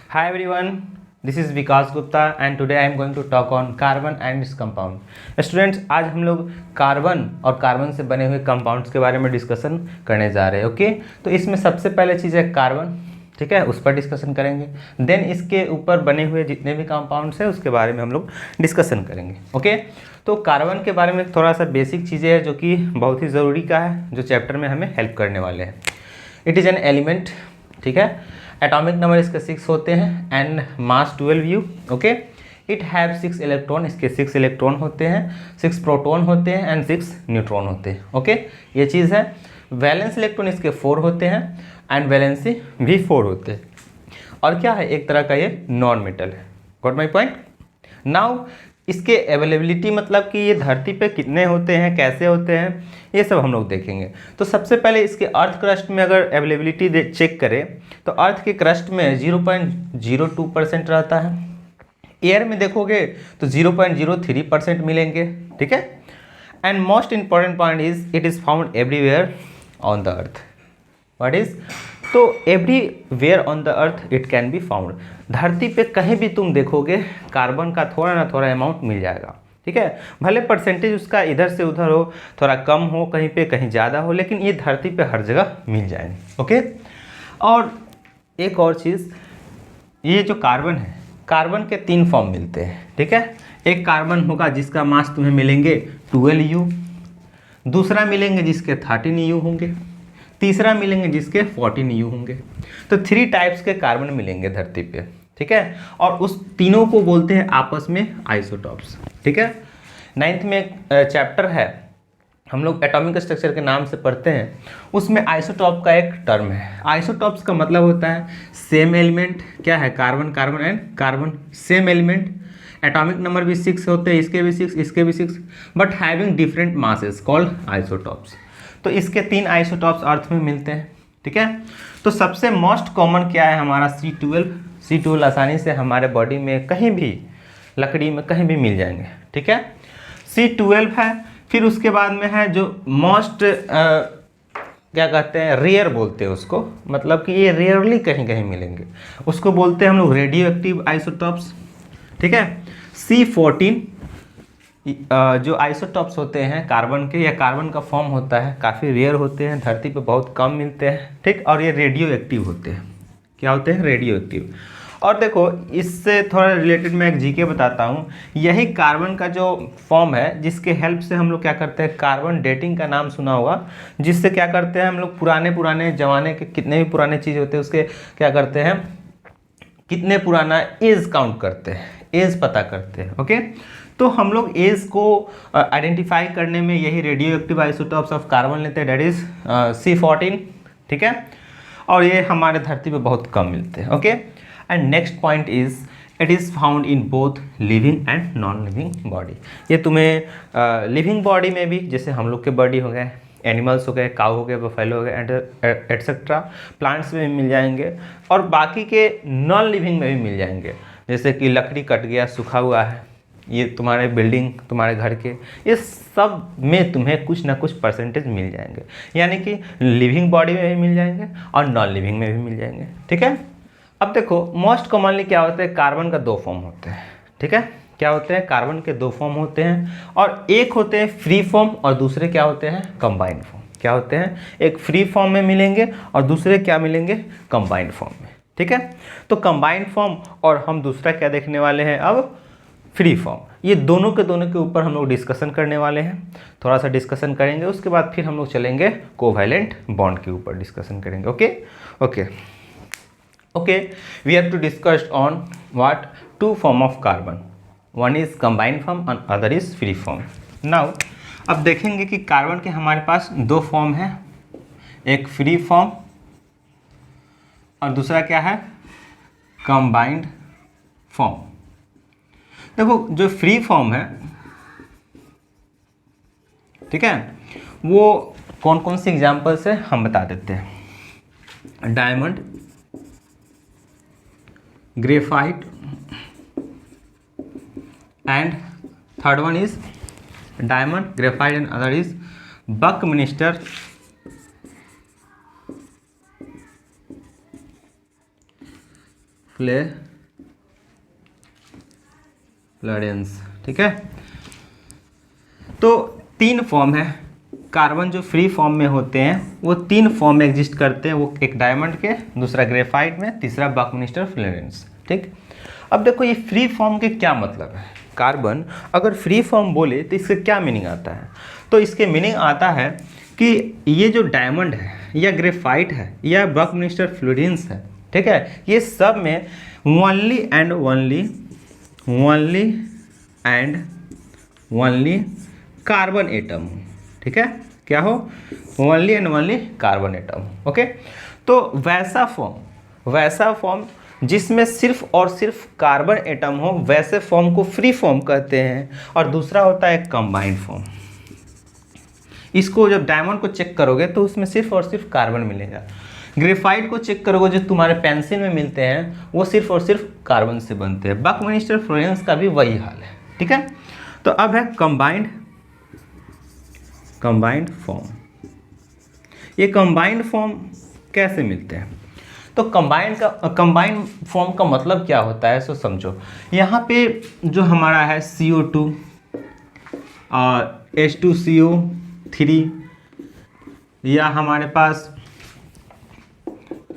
Hi everyone, this is Vikas Gupta and today I am going to talk on carbon and its compound. Students, आज हम लोग carbon और carbon से बने हुए कंपाउंड्स के बारे में डिस्कशन करने जा रहे हैं. ओके, तो इसमें सबसे पहले चीज़ है कार्बन. ठीक है, उस पर डिस्कशन करेंगे. देन इसके ऊपर बने हुए जितने भी कंपाउंड्स हैं उसके बारे में हम लोग डिस्कशन करेंगे. ओके, तो कार्बन के बारे में थोड़ा सा बेसिक चीज़ें हैं जो कि बहुत ही ज़रूरी का है, जो चैप्टर में हमें हेल्प करने वाले हैं. It is an element. ठीक है, एटॉमिक नंबर इसके 6 होते हैं and mass 12U. Okay, it have 6 electron, इसके 6 इलेक्ट्रॉन होते हैं, 6 प्रोटॉन होते हैं एंड 6 न्यूट्रॉन होते हैं. ओके, ये चीज़ है. वैलेंस इलेक्ट्रॉन इसके 4 होते हैं एंड वैलेंसी भी 4 होते हैं. और क्या है, एक तरह का ये नॉन मेटल है. Got my point. नाउ इसके अवेलेबिलिटी, मतलब कि ये धरती पे कितने होते हैं, कैसे होते हैं, ये सब हम लोग देखेंगे. तो सबसे पहले इसके अर्थ क्रस्ट में अगर अवेलेबिलिटी चेक करें तो अर्थ के क्रस्ट में 0.02% रहता है. एयर में देखोगे तो 0.03% मिलेंगे. ठीक है, and most important point is it is found everywhere on the earth. What is, तो everywhere on the earth it can be found. धरती पे कहीं भी तुम देखोगे कार्बन का थोड़ा ना थोड़ा अमाउंट मिल जाएगा. ठीक है, भले परसेंटेज उसका इधर से उधर हो, थोड़ा कम हो, कहीं पे कहीं ज़्यादा हो, लेकिन ये धरती पे हर जगह मिल जाएंगे. ओके, और एक और चीज़, ये जो कार्बन है, कार्बन के 3 फॉर्म मिलते हैं. ठीक है, एक कार्बन होगा जिसका मास तुम्हें मिलेंगे 12U, दूसरा मिलेंगे जिसके 13U होंगे, तीसरा मिलेंगे जिसके 14U होंगे. तो 3 टाइप्स के कार्बन मिलेंगे धरती पे. ठीक है, और उस तीनों को बोलते हैं आपस में आइसोटॉप्स. ठीक है, 9th में एक चैप्टर है, हम लोग एटॉमिक स्ट्रक्चर के नाम से पढ़ते हैं, उसमें आइसोटॉप का एक टर्म है. आइसोटॉप्स का मतलब होता है सेम एलिमेंट. क्या है, carbon carbon and carbon, same element. Atomic number भी 6 होते हैं, इसके भी 6, इसके भी 6, but having different masses called isotopes. तो इसके 3 आइसोटॉप्स अर्थ में मिलते हैं. ठीक है, तो सबसे मोस्ट कॉमन क्या है, हमारा C12. C12 आसानी से हमारे बॉडी में कहीं भी, लकड़ी में कहीं भी मिल जाएंगे. ठीक है, C12 है. फिर उसके बाद में है जो मोस्ट क्या कहते हैं, रेयर बोलते हैं उसको, मतलब कि ये रेयरली कहीं कहीं मिलेंगे, उसको बोलते हैं हम लोग रेडियो एक्टिव आइसोटॉप्स. ठीक है, C14 जो आइसोटॉप्स होते हैं कार्बन के, या कार्बन का फॉर्म होता है, काफ़ी रेयर होते हैं, धरती पे बहुत कम मिलते हैं. ठीक, और ये रेडियो एक्टिव होते हैं. क्या होते हैं, रेडियो एक्टिव. और देखो, इससे थोड़ा रिलेटेड मैं एक जीके बताता हूँ. यही कार्बन का जो फॉर्म है जिसके हेल्प से हम लोग क्या करते हैं, कार्बन डेटिंग का नाम सुना होगा, जिससे क्या करते हैं हम लोग पुराने ज़माने के कितने भी पुराने चीज़ होते हैं उसके क्या करते हैं, कितने पुराना एज काउंट करते हैं, एज पता करते हैं. ओके, तो हम लोग एज को आइडेंटिफाई करने में यही radio active isotopes of carbon लेते हैं, डेट इज C14. ठीक है, और ये हमारे धरती पे बहुत कम मिलते हैं. Okay, and next point is it is found in both living and non living body. ये तुम्हें लिविंग बॉडी में भी, जैसे हम लोग के बॉडी हो गए, एनिमल्स हो गए, काऊ हो गए, बफेलो हो गए एंड एट्सेट्रा, प्लांट्स में भी मिल जाएंगे, और बाकी के नॉन लिविंग में भी मिल जाएंगे. जैसे कि लकड़ी कट गया, सूखा हुआ है, ये तुम्हारे बिल्डिंग, तुम्हारे घर के, ये सब में तुम्हें कुछ ना कुछ परसेंटेज मिल जाएंगे. यानी कि लिविंग बॉडी में भी मिल जाएंगे और नॉन लिविंग में भी मिल जाएंगे. ठीक है, अब देखो मोस्ट कॉमनली क्या होता है, कार्बन का 2 फॉर्म होते हैं. ठीक है, क्या होते हैं, कार्बन के 2 फॉर्म होते हैं, और एक होते हैं फ्री फॉर्म और दूसरे क्या होते हैं, कंबाइंड फॉर्म. क्या होते हैं, एक फ्री फॉर्म में मिलेंगे और दूसरे क्या मिलेंगे, कंबाइंड फॉर्म में. ठीक है, तो कंबाइंड फॉर्म और हम दूसरा क्या देखने वाले हैं अब, फ्री फॉर्म. ये दोनों के ऊपर हम लोग डिस्कशन करने वाले हैं. थोड़ा सा डिस्कशन करेंगे, उसके बाद फिर हम लोग चलेंगे कोवैलेंट बॉन्ड के ऊपर डिस्कशन करेंगे. Okay okay okay, we have to discuss on what 2 form of carbon. One is combined form and other is free form. Now अब देखेंगे कि कार्बन के हमारे पास 2 फॉर्म है, एक फ्री फॉर्म और दूसरा क्या है, कंबाइंड फॉर्म. देखो, जो फ्री फॉर्म है, ठीक है, वो कौन कौन सी एग्जाम्पल से हम बता देते हैं. Diamond, graphite and third one is diamond, graphite and other is Buckminster Florence, ठीक है। तो 3 फॉर्म है कार्बन जो फ्री फॉर्म में होते हैं, वो 3 फॉर्म में एग्जिस्ट करते हैं। वो एक डायमंड के, दूसरा ग्रेफाइट में, तीसरा बकमिस्टर फ्लोरेंस, ठीक। अब देखो ये फ्री फॉर्म के क्या मतलब है। कार्बन अगर फ्री फॉर्म बोले तो इसका क्या मीनिंग आता है। तो इसके मीनिंग आता है कि ये जो डायमंड है या ग्रेफाइट है या बकमिस्टर फ्लोरेंस है, ठीक है, ये सब में only and only carbon atom हो, ठीक है। क्या हो? Only and only carbon atom, okay. तो वैसा फॉर्म जिसमें सिर्फ और सिर्फ कार्बन एटम हो, वैसे फॉर्म को फ्री फॉर्म कहते हैं। और दूसरा होता है कंबाइंड फॉर्म। इसको जब डायमंड को चेक करोगे तो उसमें सिर्फ और सिर्फ कार्बन मिलेगा। ग्रेफाइट को चेक करोगे जो तुम्हारे पेंसिल में मिलते हैं, वो सिर्फ और सिर्फ कार्बन से बनते हैं। बकमिस्टर फ्लोरेंस का भी वही हाल है, ठीक है। तो अब है कंबाइंड फॉर्म। ये कंबाइंड फॉर्म कैसे मिलते हैं? तो कंबाइंड फॉर्म का मतलब क्या होता है, सो समझो। यहाँ पे जो हमारा है CO2 और H2CO3 या हमारे पास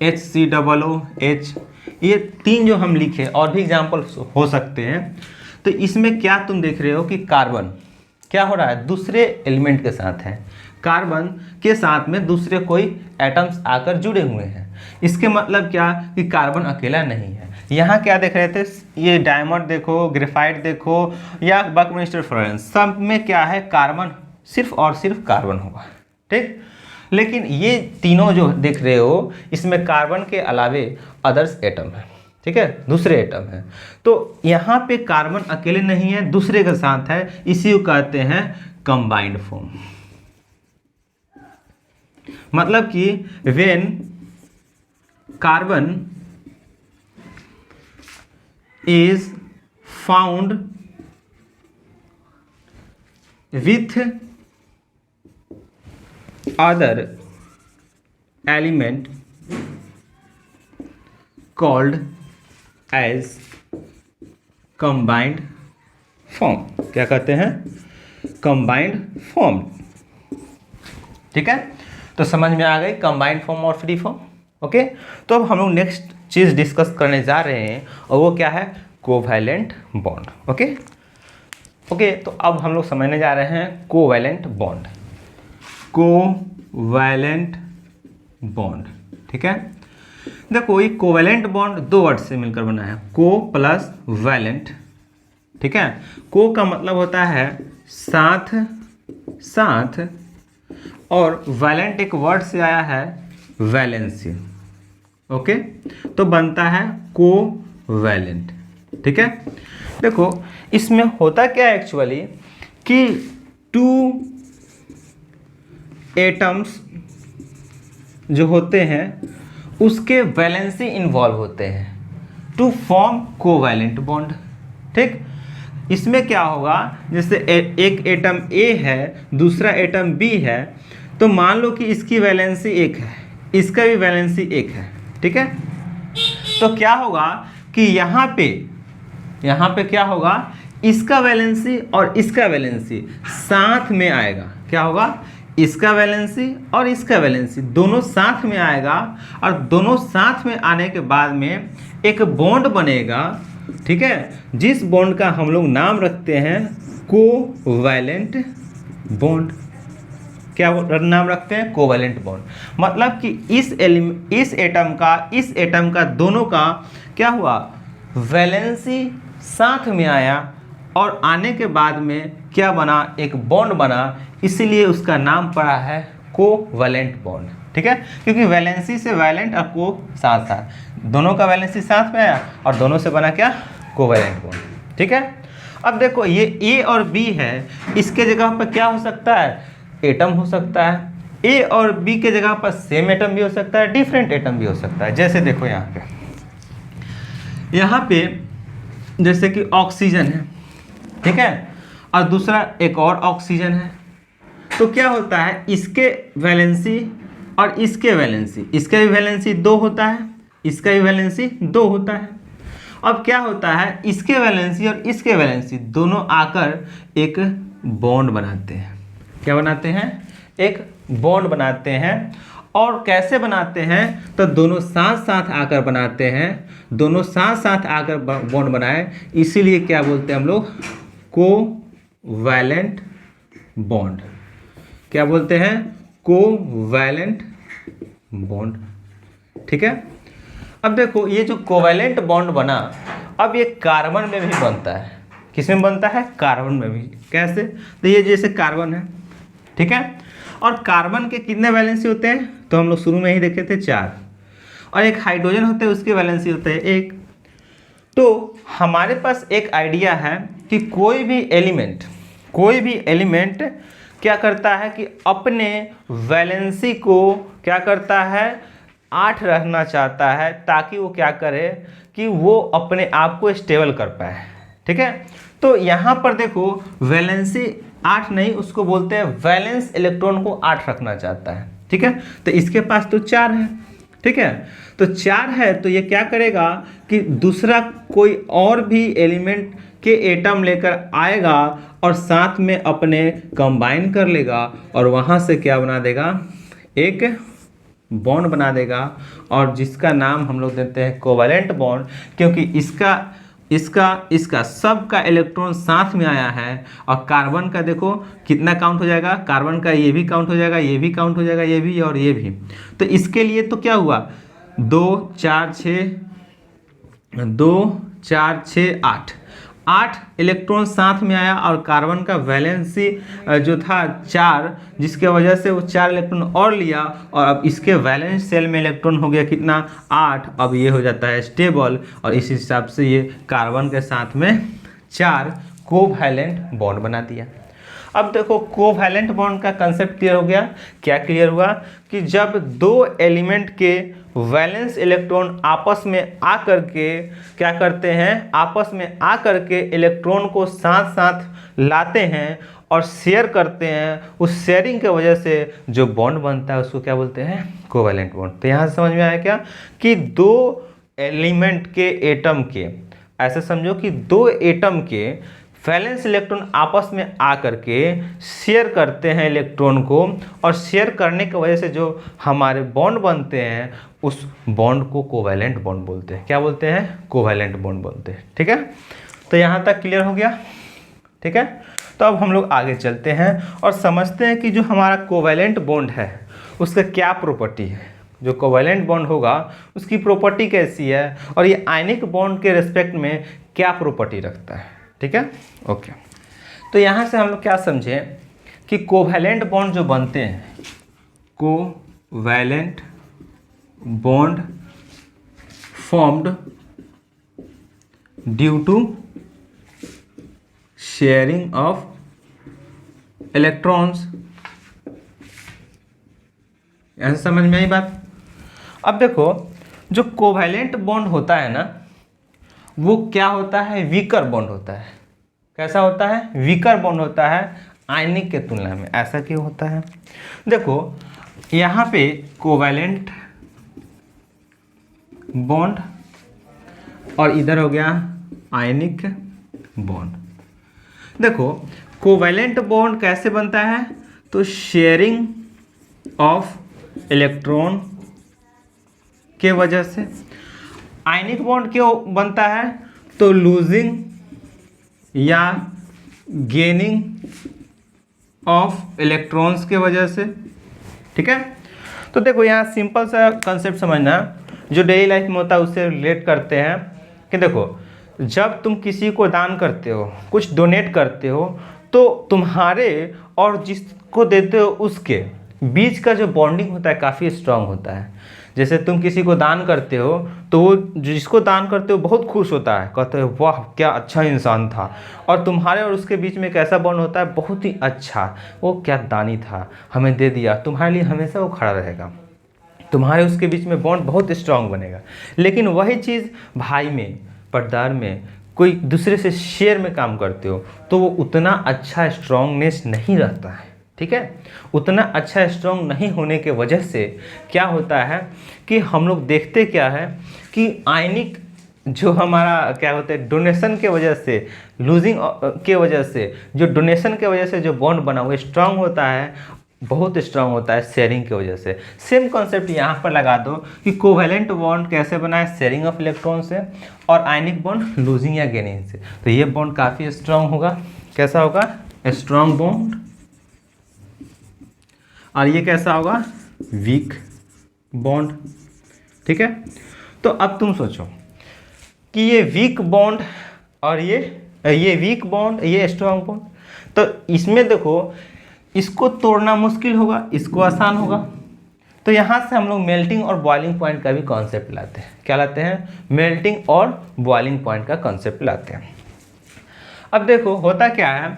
HCOOH, ये 3 जो हम लिखे, और भी एग्जाम्पल हो सकते हैं। तो इसमें क्या तुम देख रहे हो कि कार्बन क्या हो रहा है, दूसरे एलिमेंट के साथ है। कार्बन के साथ में दूसरे कोई एटम्स आकर जुड़े हुए हैं। इसके मतलब क्या कि कार्बन अकेला नहीं है। यहाँ क्या देख रहे थे, ये डायमंड देखो, ग्रेफाइट देखो या बकमिस्टर फ्लोरेंस, सब में क्या है, कार्बन, सिर्फ और सिर्फ कार्बन होगा, ठीक। लेकिन ये तीनों जो देख रहे हो, इसमें कार्बन के अलावे अदर्स एटम है, ठीक है, दूसरे एटम है। तो यहाँ पे कार्बन अकेले नहीं है, दूसरे के साथ है, इसी को कहते हैं कंबाइंड फॉर्म। मतलब कि when carbon is found with other element called as combined form. क्या कहते हैं? कंबाइंड फॉर्म, ठीक है। तो समझ में आ गई कंबाइंड फॉर्म और फ्री फॉर्म, ओके। तो अब हम लोग नेक्स्ट चीज़ डिस्कस करने जा रहे हैं, और वो क्या है, कोवैलेंट बॉन्ड, ओके। तो अब हम लोग समझने जा रहे हैं कोवैलेंट बॉन्ड। कोवैलेंट बॉन्ड, ठीक है। देखो ये कोवैलेंट बॉन्ड 2 वर्ड से मिलकर बना है, को प्लस वैलेंट, ठीक है। को का मतलब होता है साथ, और वैलेंट एक वर्ड से आया है वैलेंसी, ओके। तो बनता है कोवैलेंट, ठीक है। देखो इसमें होता क्या है एक्चुअली कि 2 एटम्स जो होते हैं उसके वैलेंसी इन्वॉल्व होते हैं टू फॉर्म कोवैलेंट बॉन्ड, ठीक। इसमें क्या होगा, जैसे एक एटम A है, दूसरा एटम B है, तो मान लो कि इसकी वैलेंसी 1 है, इसका भी वैलेंसी 1 है, ठीक है। तो क्या होगा कि यहाँ पे क्या होगा, इसका वैलेंसी और इसका वैलेंसी साथ में आएगा। क्या होगा, इसका वैलेंसी और इसका वैलेंसी दोनों साथ में आएगा, और दोनों साथ में आने के बाद में एक बॉन्ड बनेगा, ठीक है, जिस बॉन्ड का हम लोग नाम रखते हैं कोवैलेंट बॉन्ड। क्या नाम रखते हैं? Covalent bond. मतलब कि इस एटम का दोनों का क्या हुआ, वैलेंसी साथ में आया, और आने के बाद में क्या बना, एक बॉन्ड बना, इसीलिए उसका नाम पड़ा है कोवैलेंट बॉन्ड, ठीक है। क्योंकि वैलेंसी से वैलेंट और को साथ साथ, दोनों का वैलेंसी साथ में आया और दोनों से बना क्या, कोवैलेंट बॉन्ड, ठीक है। अब देखो ये A और B है, इसके जगह पर क्या हो सकता है, एटम हो सकता है। A और B के जगह पर सेम एटम भी हो सकता है, डिफरेंट एटम भी हो सकता है। जैसे देखो यहाँ पे जैसे कि ऑक्सीजन है, ठीक है, और दूसरा एक और ऑक्सीजन है। तो क्या होता है, इसके वैलेंसी और इसके वैलेंसी, इसका भी वैलेंसी 2 होता है, इसका भी वैलेंसी 2 होता है, अब क्या होता है, इसके वैलेंसी और इसके वैलेंसी दोनों आकर एक बॉन्ड बनाते हैं। क्या बनाते हैं? एक बॉन्ड बनाते हैं। और कैसे बनाते हैं? तो दोनों साथ साथ आकर बनाते हैं, दोनों साथ साथ आकर बॉन्ड बनाए, इसीलिए क्या बोलते हैं हम लोग? Covalent bond. क्या बोलते हैं? Covalent bond. ठीक है। अब देखो ये जो कोवैलेंट बॉन्ड बना, अब ये कार्बन में भी बनता है। किस में बनता है? कार्बन में भी। कैसे? तो ये जैसे कार्बन है, ठीक है, और कार्बन के कितने वैलेंसी होते हैं? तो हम लोग शुरू में ही देखे थे 4, और एक हाइड्रोजन होते हैं, उसके वैलेंसी होते हैं 1। तो हमारे पास एक आइडिया है कि कोई भी एलिमेंट क्या करता है कि अपने वैलेंसी को क्या करता है? 8 रखना चाहता है, ताकि वो क्या करे कि वो अपने आप को स्टेबल कर पाए। ठीक है। तो यहाँ पर देखो वैलेंसी 8 नहीं, उसको बोलते हैं वैलेंस इलेक्ट्रॉन को 8 रखना चाहता है। ठीक है। तो इसके पास तो 4 है। ठीक है। तो 4 है, तो ये क्या करेगा कि दूसरा कोई और भी एलिमेंट के एटम लेकर आएगा और साथ में अपने कंबाइन कर लेगा, और वहाँ से क्या बना देगा? एक बॉन्ड बना देगा, और जिसका नाम हम लोग देते हैं कोवैलेंट बॉन्ड, क्योंकि इसका सब का इलेक्ट्रॉन साथ में आया है। और कार्बन का देखो कितना काउंट हो जाएगा? कार्बन का ये भी काउंट हो जाएगा, ये भी काउंट हो जाएगा, ये भी और ये भी। तो इसके लिए तो क्या हुआ? 2 4 6 8 इलेक्ट्रॉन साथ में आया, और कार्बन का वैलेंसी जो था 4, जिसके वजह से वो 4 इलेक्ट्रॉन और लिया, और अब इसके वैलेंस सेल में इलेक्ट्रॉन हो गया कितना? 8। अब ये हो जाता है स्टेबल, और इस हिसाब से ये कार्बन के साथ में 4 कोवैलेंट बॉन्ड बना दिया। अब देखो कोवैलेंट बॉन्ड का कंसेप्ट क्लियर हो गया। क्या क्लियर हुआ? कि जब 2 एलिमेंट के वैलेंस इलेक्ट्रॉन आपस में आकर के क्या करते हैं? आपस में आकर के इलेक्ट्रॉन को साथ साथ लाते हैं और शेयर करते हैं, उस शेयरिंग की वजह से जो बॉन्ड बनता है उसको क्या बोलते हैं? Covalent bond. तो यहाँ से समझ में आया क्या कि 2 एलिमेंट के एटम के, ऐसे समझो कि 2 एटम के वैलेंस इलेक्ट्रॉन आपस में आकर के शेयर करते हैं इलेक्ट्रॉन को, और शेयर करने की वजह से जो हमारे बॉन्ड बनते हैं उस बॉन्ड को कोवैलेंट बॉन्ड बोलते हैं। क्या बोलते हैं? कोवैलेंट बॉन्ड बोलते हैं। ठीक है। तो यहाँ तक क्लियर हो गया। ठीक है। तो अब हम लोग आगे चलते हैं और समझते हैं कि जो हमारा कोवैलेंट बॉन्ड है उसका क्या प्रॉपर्टी है। जो कोवैलेंट बॉन्ड होगा उसकी प्रॉपर्टी कैसी है, और ये आयनिक बॉन्ड के रिस्पेक्ट में क्या प्रॉपर्टी रखता है। ठीक है। ओके। तो यहाँ से हम लोग क्या समझें कि कोवैलेंट बॉन्ड जो बनते हैं, covalent bond formed due to sharing of electrons. ऐसे समझ में आई बात? अब देखो जो कोवैलेंट बॉन्ड होता है ना, वो क्या होता है? वीकर बॉन्ड होता है। कैसा होता है? वीकर बॉन्ड होता है आयनिक के तुलना में। ऐसा क्यों होता है? देखो यहाँ पे कोवैलेंट बॉन्ड और इधर हो गया आयनिक बॉन्ड। देखो कोवैलेंट बॉन्ड कैसे बनता है? तो शेयरिंग ऑफ इलेक्ट्रॉन के वजह से। आयनिक बॉन्ड क्यों बनता है? तो लूजिंग या गेनिंग ऑफ इलेक्ट्रॉन्स के वजह से। ठीक है। तो देखो यहाँ सिंपल सा कंसेप्ट समझना, जो डेली लाइफ में होता है उससे रिलेट करते हैं कि देखो जब तुम किसी को दान करते हो, कुछ डोनेट करते हो, तो तुम्हारे और जिसको देते हो उसके बीच का जो बॉन्डिंग होता है काफ़ी स्ट्रांग होता है। जैसे तुम किसी को दान करते हो तो वो जिसको दान करते हो बहुत खुश होता है, कहते हैं वाह क्या अच्छा इंसान था, और तुम्हारे और उसके बीच में कैसा बॉन्ड होता है? बहुत ही अच्छा, वो क्या दानी था, हमें दे दिया, तुम्हारे लिए हमेशा वो खड़ा रहेगा, तुम्हारे उसके बीच में बॉन्ड बहुत स्ट्रांग बनेगा। लेकिन वही चीज़ भाई में, पर्दार में, कोई दूसरे से शेयर में काम करते हो तो वो उतना अच्छा स्ट्रांगनेस नहीं रहता है। ठीक है। उतना अच्छा स्ट्रांग नहीं होने के वजह से क्या होता है कि हम लोग देखते क्या है कि आयनिक जो हमारा क्या होता है डोनेशन के वजह से, लूजिंग के वजह से, जो डोनेशन के वजह से जो बॉन्ड बना वो स्ट्रांग होता है, बहुत स्ट्रांग होता है शेयरिंग की वजह से। सेम कॉन्सेप्ट यहाँ पर लगा दो कि कोवेलेंट बॉन्ड कैसे बना है, शेयरिंग ऑफ इलेक्ट्रॉन से, और आयनिक बॉन्ड लूजिंग या गेनिंग से। तो ये बॉन्ड काफ़ी स्ट्रांग होगा। कैसा होगा? Strong bond. और ये कैसा होगा? Weak bond. ठीक है। तो अब तुम सोचो कि ये वीक बॉन्ड और ये वीक बॉन्ड, ये स्ट्रांग बॉन्ड, तो इसमें देखो इसको तोड़ना मुश्किल होगा, इसको आसान होगा। तो यहाँ से हम लोग मेल्टिंग और बॉइलिंग पॉइंट का भी कॉन्सेप्ट लाते हैं। क्या लाते हैं? मेल्टिंग और बॉइलिंग पॉइंट का कॉन्सेप्ट लाते हैं। अब देखो होता क्या है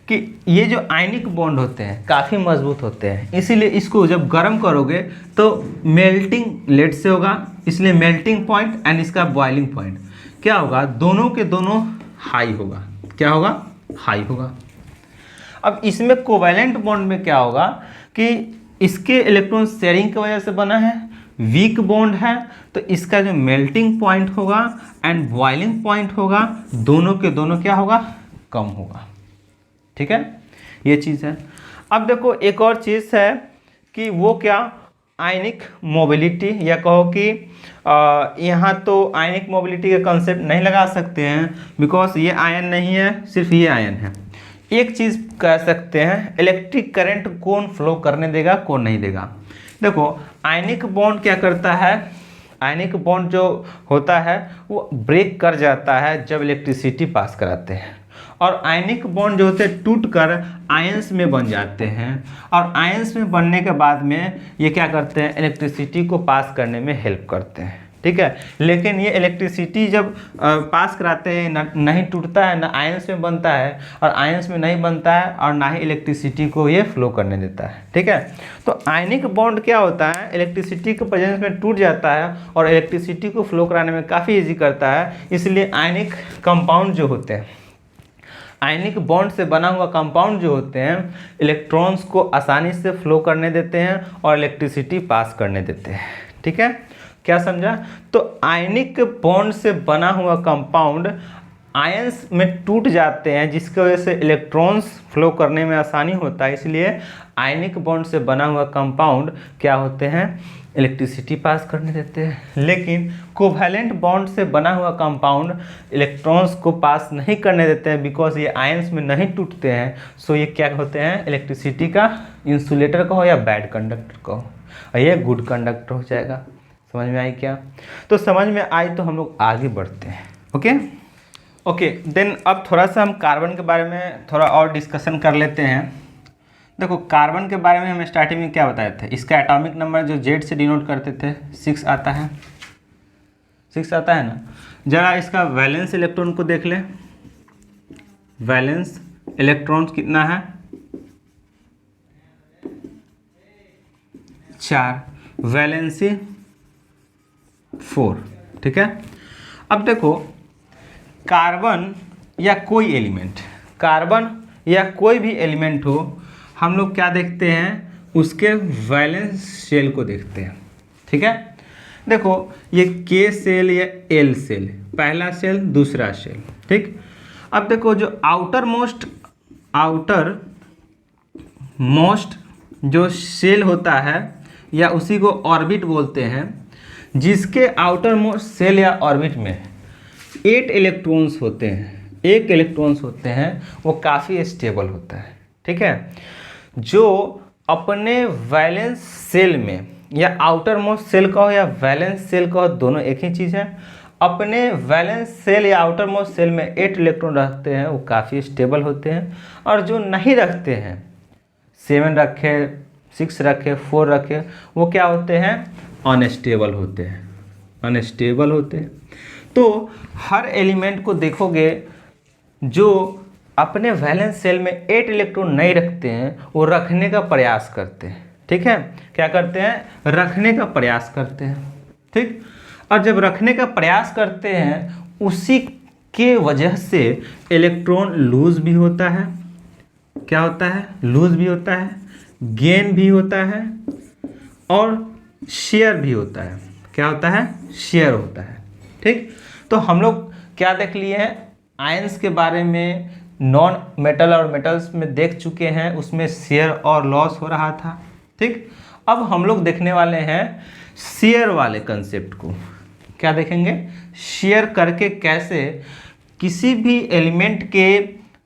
कि ये जो आयनिक बॉन्ड होते हैं काफ़ी मजबूत होते हैं, इसीलिए इसको जब गर्म करोगे तो मेल्टिंग लेट से होगा, इसलिए मेल्टिंग पॉइंट एंड इसका बॉइलिंग पॉइंट क्या होगा? दोनों के दोनों हाई होगा। क्या होगा? हाई होगा। अब इसमें कोवैलेंट बॉन्ड में क्या होगा कि इसके इलेक्ट्रॉन शेयरिंग की वजह से बना है, वीक बॉन्ड है, तो इसका जो मेल्टिंग पॉइंट होगा एंड बॉइलिंग पॉइंट होगा, दोनों के दोनों क्या होगा? कम होगा। ठीक है, ये चीज़ है। अब देखो एक और चीज़ है कि वो क्या? आयनिक मोबिलिटी, या कहो कि यहाँ तो आयनिक मोबिलिटी का कंसेप्ट नहीं लगा सकते हैं बिकॉज ये आयन नहीं है, सिर्फ ये आयन है। एक चीज़ कह सकते हैं, इलेक्ट्रिक करंट कौन फ्लो करने देगा, कौन नहीं देगा। देखो आयनिक बॉन्ड क्या करता है, आयनिक बॉन्ड जो होता है वो ब्रेक कर जाता है जब इलेक्ट्रिसिटी पास कराते हैं, और आयनिक बॉन्ड जो होते हैं टूट कर आयंस में बन जाते हैं, और आयंस में बनने के बाद में ये क्या करते हैं? इलेक्ट्रिसिटी को पास करने में हेल्प करते हैं। ठीक है, लेकिन ये इलेक्ट्रिसिटी जब पास कराते हैं नहीं टूटता है, ना आयंस में बनता है, और आयंस में नहीं बनता है, और ना ही इलेक्ट्रिसिटी को ये फ्लो करने देता है। ठीक है, तो आयनिक बॉन्ड क्या होता है? इलेक्ट्रिसिटी के प्रेजेंस में टूट जाता है और इलेक्ट्रिसिटी को फ्लो कराने में काफ़ी ईजी करता है। इसलिए आयनिक कंपाउंड जो होते हैं, आयनिक बॉन्ड से बना हुआ कंपाउंड जो होते हैं, इलेक्ट्रॉन्स को आसानी से फ्लो करने देते हैं और इलेक्ट्रिसिटी पास करने देते हैं। ठीक है, क्या समझा? तो आयनिक बॉन्ड से बना हुआ कंपाउंड आयंस में टूट जाते हैं, जिसकी वजह से इलेक्ट्रॉन्स फ्लो करने में आसानी होता है। इसलिए आयनिक बॉन्ड से बना हुआ कंपाउंड क्या होते हैं? इलेक्ट्रिसिटी पास करने देते हैं। लेकिन कोवैलेंट बॉन्ड से बना हुआ कंपाउंड इलेक्ट्रॉन्स को पास नहीं करने देते हैं, बिकॉज ये आयंस में नहीं टूटते हैं। सो ये क्या होते हैं? इलेक्ट्रिसिटी का इंसुलेटर कहो या बैड कंडक्टर कहो, और ये गुड कंडक्टर हो जाएगा। समझ में आई क्या? तो समझ में आई तो हम लोग आगे बढ़ते हैं। ओके देन अब थोड़ा सा हम कार्बन के बारे में थोड़ा और डिस्कशन कर लेते हैं। देखो कार्बन के बारे में हम स्टार्टिंग में क्या बताए थे? इसका एटॉमिक नंबर जो जेड से डिनोट करते थे 6 आता है, 6 आता है ना। जरा इसका वैलेंस इलेक्ट्रॉन को देख ले, वैलेंस इलेक्ट्रॉन कितना है? 4, वैलेंसी 4। ठीक है, अब देखो कार्बन या कोई एलिमेंट, कार्बन या कोई भी एलिमेंट हो, हम लोग क्या देखते हैं? उसके वैलेंस शेल को देखते हैं। ठीक है, देखो ये के सेल या एल सेल, पहला सेल दूसरा सेल। ठीक, अब देखो जो आउटर मोस्ट जो सेल होता है, या उसी को ऑर्बिट बोलते हैं, जिसके आउटर मोस्ट सेल या ऑर्बिट में 8 इलेक्ट्रॉन्स होते हैं, 1 इलेक्ट्रॉन्स होते हैं, वो काफ़ी स्टेबल होता है। ठीक है, जो अपने वैलेंस सेल में, या आउटर मोस्ट सेल का हो या वैलेंस सेल का हो, दोनों एक ही चीज़ है, अपने वैलेंस सेल या आउटर मोस्ट सेल में 8 इलेक्ट्रॉन रखते हैं, वो काफ़ी स्टेबल होते हैं। और जो नहीं रखते हैं, 7 रखे, 6 रखे, 4 रखे, वो क्या होते हैं? अनस्टेबल होते हैं, अनस्टेबल होते हैं। तो हर एलिमेंट को देखोगे जो अपने वैलेंस सेल में 8 इलेक्ट्रॉन नहीं रखते हैं, वो रखने का प्रयास करते हैं। ठीक है, क्या करते हैं? रखने का प्रयास करते हैं। ठीक, और जब रखने का प्रयास करते हैं, उसी के वजह से इलेक्ट्रॉन लूज भी होता है। क्या होता है? लूज भी होता है, गेन भी होता है, और शेयर भी होता है। क्या होता है? शेयर होता है। ठीक, तो हम लोग क्या देख लिए हैं, आयंस के बारे में नॉन मेटल और मेटल्स में देख चुके हैं, उसमें शेयर और लॉस हो रहा था। ठीक, अब हम लोग देखने वाले हैं शेयर वाले कंसेप्ट को। क्या देखेंगे, शेयर करके कैसे किसी भी एलिमेंट के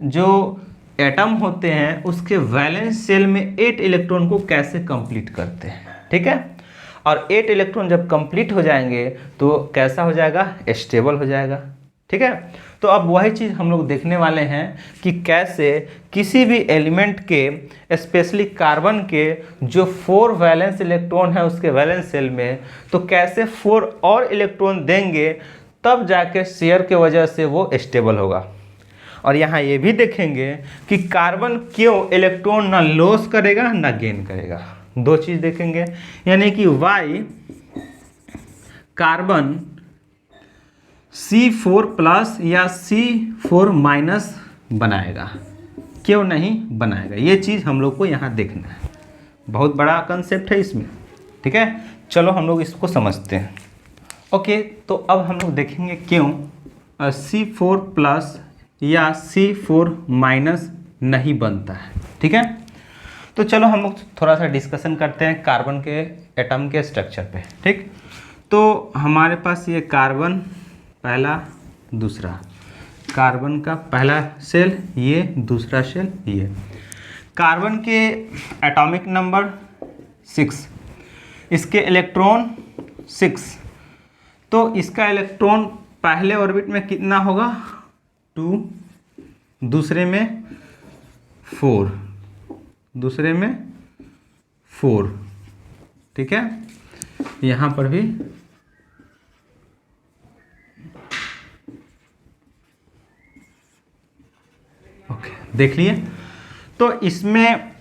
जो एटम होते हैं उसके वैलेंस शेल में 8 इलेक्ट्रॉन को कैसे कंप्लीट करते हैं। ठीक है, और 8 इलेक्ट्रॉन जब कंप्लीट हो जाएंगे तो कैसा हो जाएगा, स्टेबल हो जाएगा। ठीक है, तो अब वही चीज़ हम लोग देखने वाले हैं कि कैसे किसी भी एलिमेंट के स्पेशली कार्बन के जो 4 वैलेंस इलेक्ट्रॉन है उसके वैलेंस शेल में, तो कैसे 4 और इलेक्ट्रॉन देंगे तब जाके शेयर के वजह से वो स्टेबल होगा। और यहाँ ये भी देखेंगे कि कार्बन क्यों इलेक्ट्रॉन ना लॉस करेगा ना गेन करेगा, 2 चीज़ देखेंगे। यानी कि वाई कार्बन C4+ या C4- बनाएगा, क्यों नहीं बनाएगा, ये चीज़ हम लोग को यहाँ देखना है। बहुत बड़ा कंसेप्ट है इसमें। ठीक है, चलो हम लोग इसको समझते हैं। ओके, तो अब हम लोग देखेंगे क्यों C4+ या C4- नहीं बनता है। ठीक है, तो चलो हम लोग थोड़ा सा डिस्कशन करते हैं कार्बन के एटम के स्ट्रक्चर पे। ठीक, तो हमारे पास ये कार्बन पहला दूसरा, कार्बन का पहला शेल, ये दूसरा शेल, ये कार्बन के एटॉमिक नंबर 6, इसके इलेक्ट्रॉन 6, तो इसका इलेक्ट्रॉन पहले ऑर्बिट में कितना होगा 2, दूसरे में 4, दूसरे में 4। ठीक है, यहाँ पर भी देख लिए। तो इसमें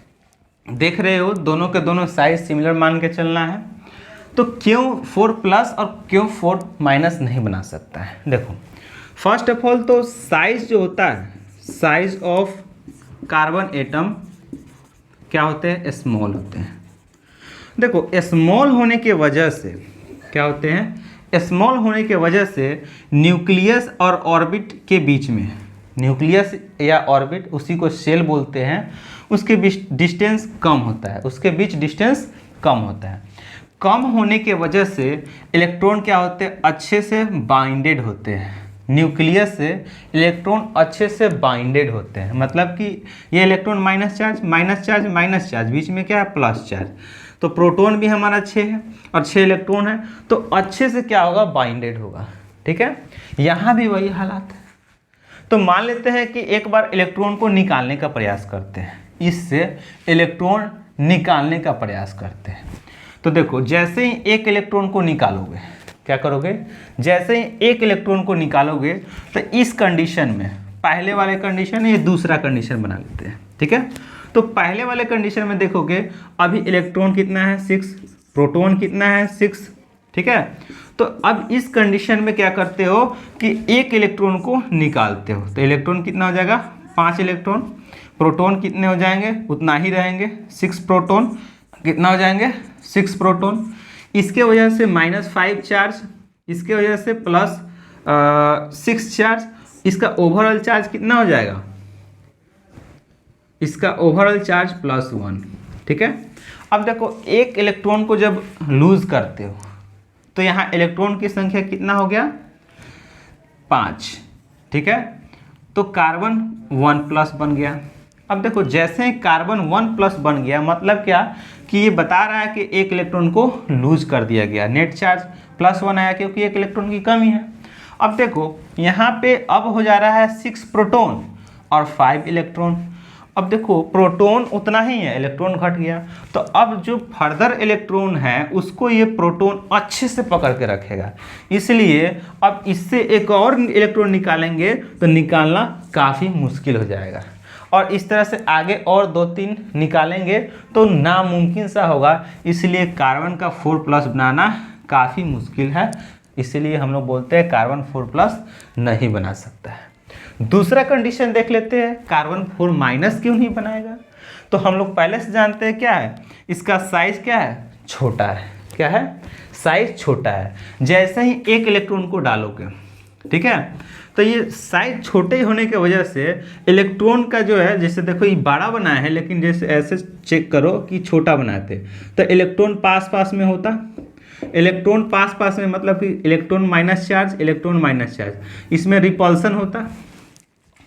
देख रहे हो दोनों के दोनों साइज सिमिलर मान के चलना है। तो क्यों 4+ और क्यों 4- नहीं बना सकता है, देखो फर्स्ट ऑफ ऑल तो साइज जो होता है, साइज ऑफ कार्बन एटम क्या होते हैं, स्मॉल होते हैं। देखो स्मॉल होने के वजह से क्या होते हैं, स्मॉल होने के वजह से न्यूक्लियस और ऑर्बिट के बीच में, न्यूक्लियस या ऑर्बिट उसी को शेल बोलते हैं, उसके बीच डिस्टेंस कम होता है, उसके बीच डिस्टेंस कम होता है। कम होने के वजह से इलेक्ट्रॉन क्या होते हैं, अच्छे से बाइंडेड होते हैं। न्यूक्लियस से इलेक्ट्रॉन अच्छे से बाइंडेड होते हैं, मतलब कि ये electron minus charge minus charge minus charge, बीच में क्या है प्लस चार्ज। तो प्रोटॉन भी हमारा 6 है और 6 इलेक्ट्रॉन है, तो अच्छे से क्या होगा, बाइंडेड होगा। ठीक है, यहाँ भी वही हालात है। तो मान लेते हैं कि एक बार इलेक्ट्रॉन को निकालने का प्रयास करते हैं, इससे इलेक्ट्रॉन निकालने का प्रयास करते हैं। तो देखो जैसे ही एक इलेक्ट्रॉन को निकालोगे, क्या करोगे, जैसे ही एक इलेक्ट्रॉन को निकालोगे तो इस कंडीशन में, पहले वाले कंडीशन, ये दूसरा कंडीशन बना लेते हैं। ठीक है, तो पहले वाले कंडीशन में देखोगे अभी इलेक्ट्रॉन कितना है 6, प्रोटॉन कितना है 6। ठीक है, तो अब इस कंडीशन में क्या करते हो कि एक इलेक्ट्रॉन को निकालते हो, तो इलेक्ट्रॉन कितना हो जाएगा 5 इलेक्ट्रॉन, प्रोटॉन कितने हो जाएंगे, उतना ही रहेंगे 6 प्रोटॉन, कितना हो जाएंगे 6 प्रोटॉन। इसके वजह से -5 चार्ज, इसके वजह से +6 चार्ज, इसका ओवरऑल चार्ज कितना हो जाएगा, इसका ओवरऑल चार्ज +1। ठीक है, अब देखो एक इलेक्ट्रॉन को जब लूज करते हो तो यहाँ इलेक्ट्रॉन की संख्या कितना हो गया 5। ठीक है, तो कार्बन 1+ बन गया। अब देखो जैसे ही कार्बन 1+ बन गया, मतलब क्या कि ये बता रहा है कि एक इलेक्ट्रॉन को लूज कर दिया गया, नेट चार्ज +1 आया क्योंकि एक इलेक्ट्रॉन की कमी है। अब देखो यहाँ पे अब हो जा रहा है 6 प्रोटॉन और 5 इलेक्ट्रॉन। अब देखो प्रोटॉन उतना ही है, इलेक्ट्रॉन घट गया, तो अब जो फर्दर इलेक्ट्रॉन है उसको ये प्रोटॉन अच्छे से पकड़ के रखेगा, इसलिए अब इससे एक और इलेक्ट्रॉन निकालेंगे तो निकालना काफ़ी मुश्किल हो जाएगा, और इस तरह से आगे और 2-3 निकालेंगे तो नामुमकिन सा होगा। इसलिए कार्बन का 4+ बनाना काफ़ी मुश्किल है, इसलिए हम लोग बोलते हैं कार्बन 4+ नहीं बना सकता है। दूसरा कंडीशन देख लेते हैं, कार्बन 4- क्यों नहीं बनाएगा। तो हम लोग पहले से जानते हैं क्या है, इसका साइज क्या है, छोटा है। क्या है, साइज छोटा है। जैसे ही एक इलेक्ट्रॉन को डालोगे, ठीक है। तो ये साइज छोटे होने की वजह से इलेक्ट्रॉन का जो है, जैसे देखो ये बड़ा बनाया है, लेकिन जैसे ऐसे चेक करो कि छोटा बनाते तो इलेक्ट्रॉन पास पास में होता। इलेक्ट्रॉन पास पास में मतलब कि electron minus charge, electron minus charge, इसमें रिपल्सन होता,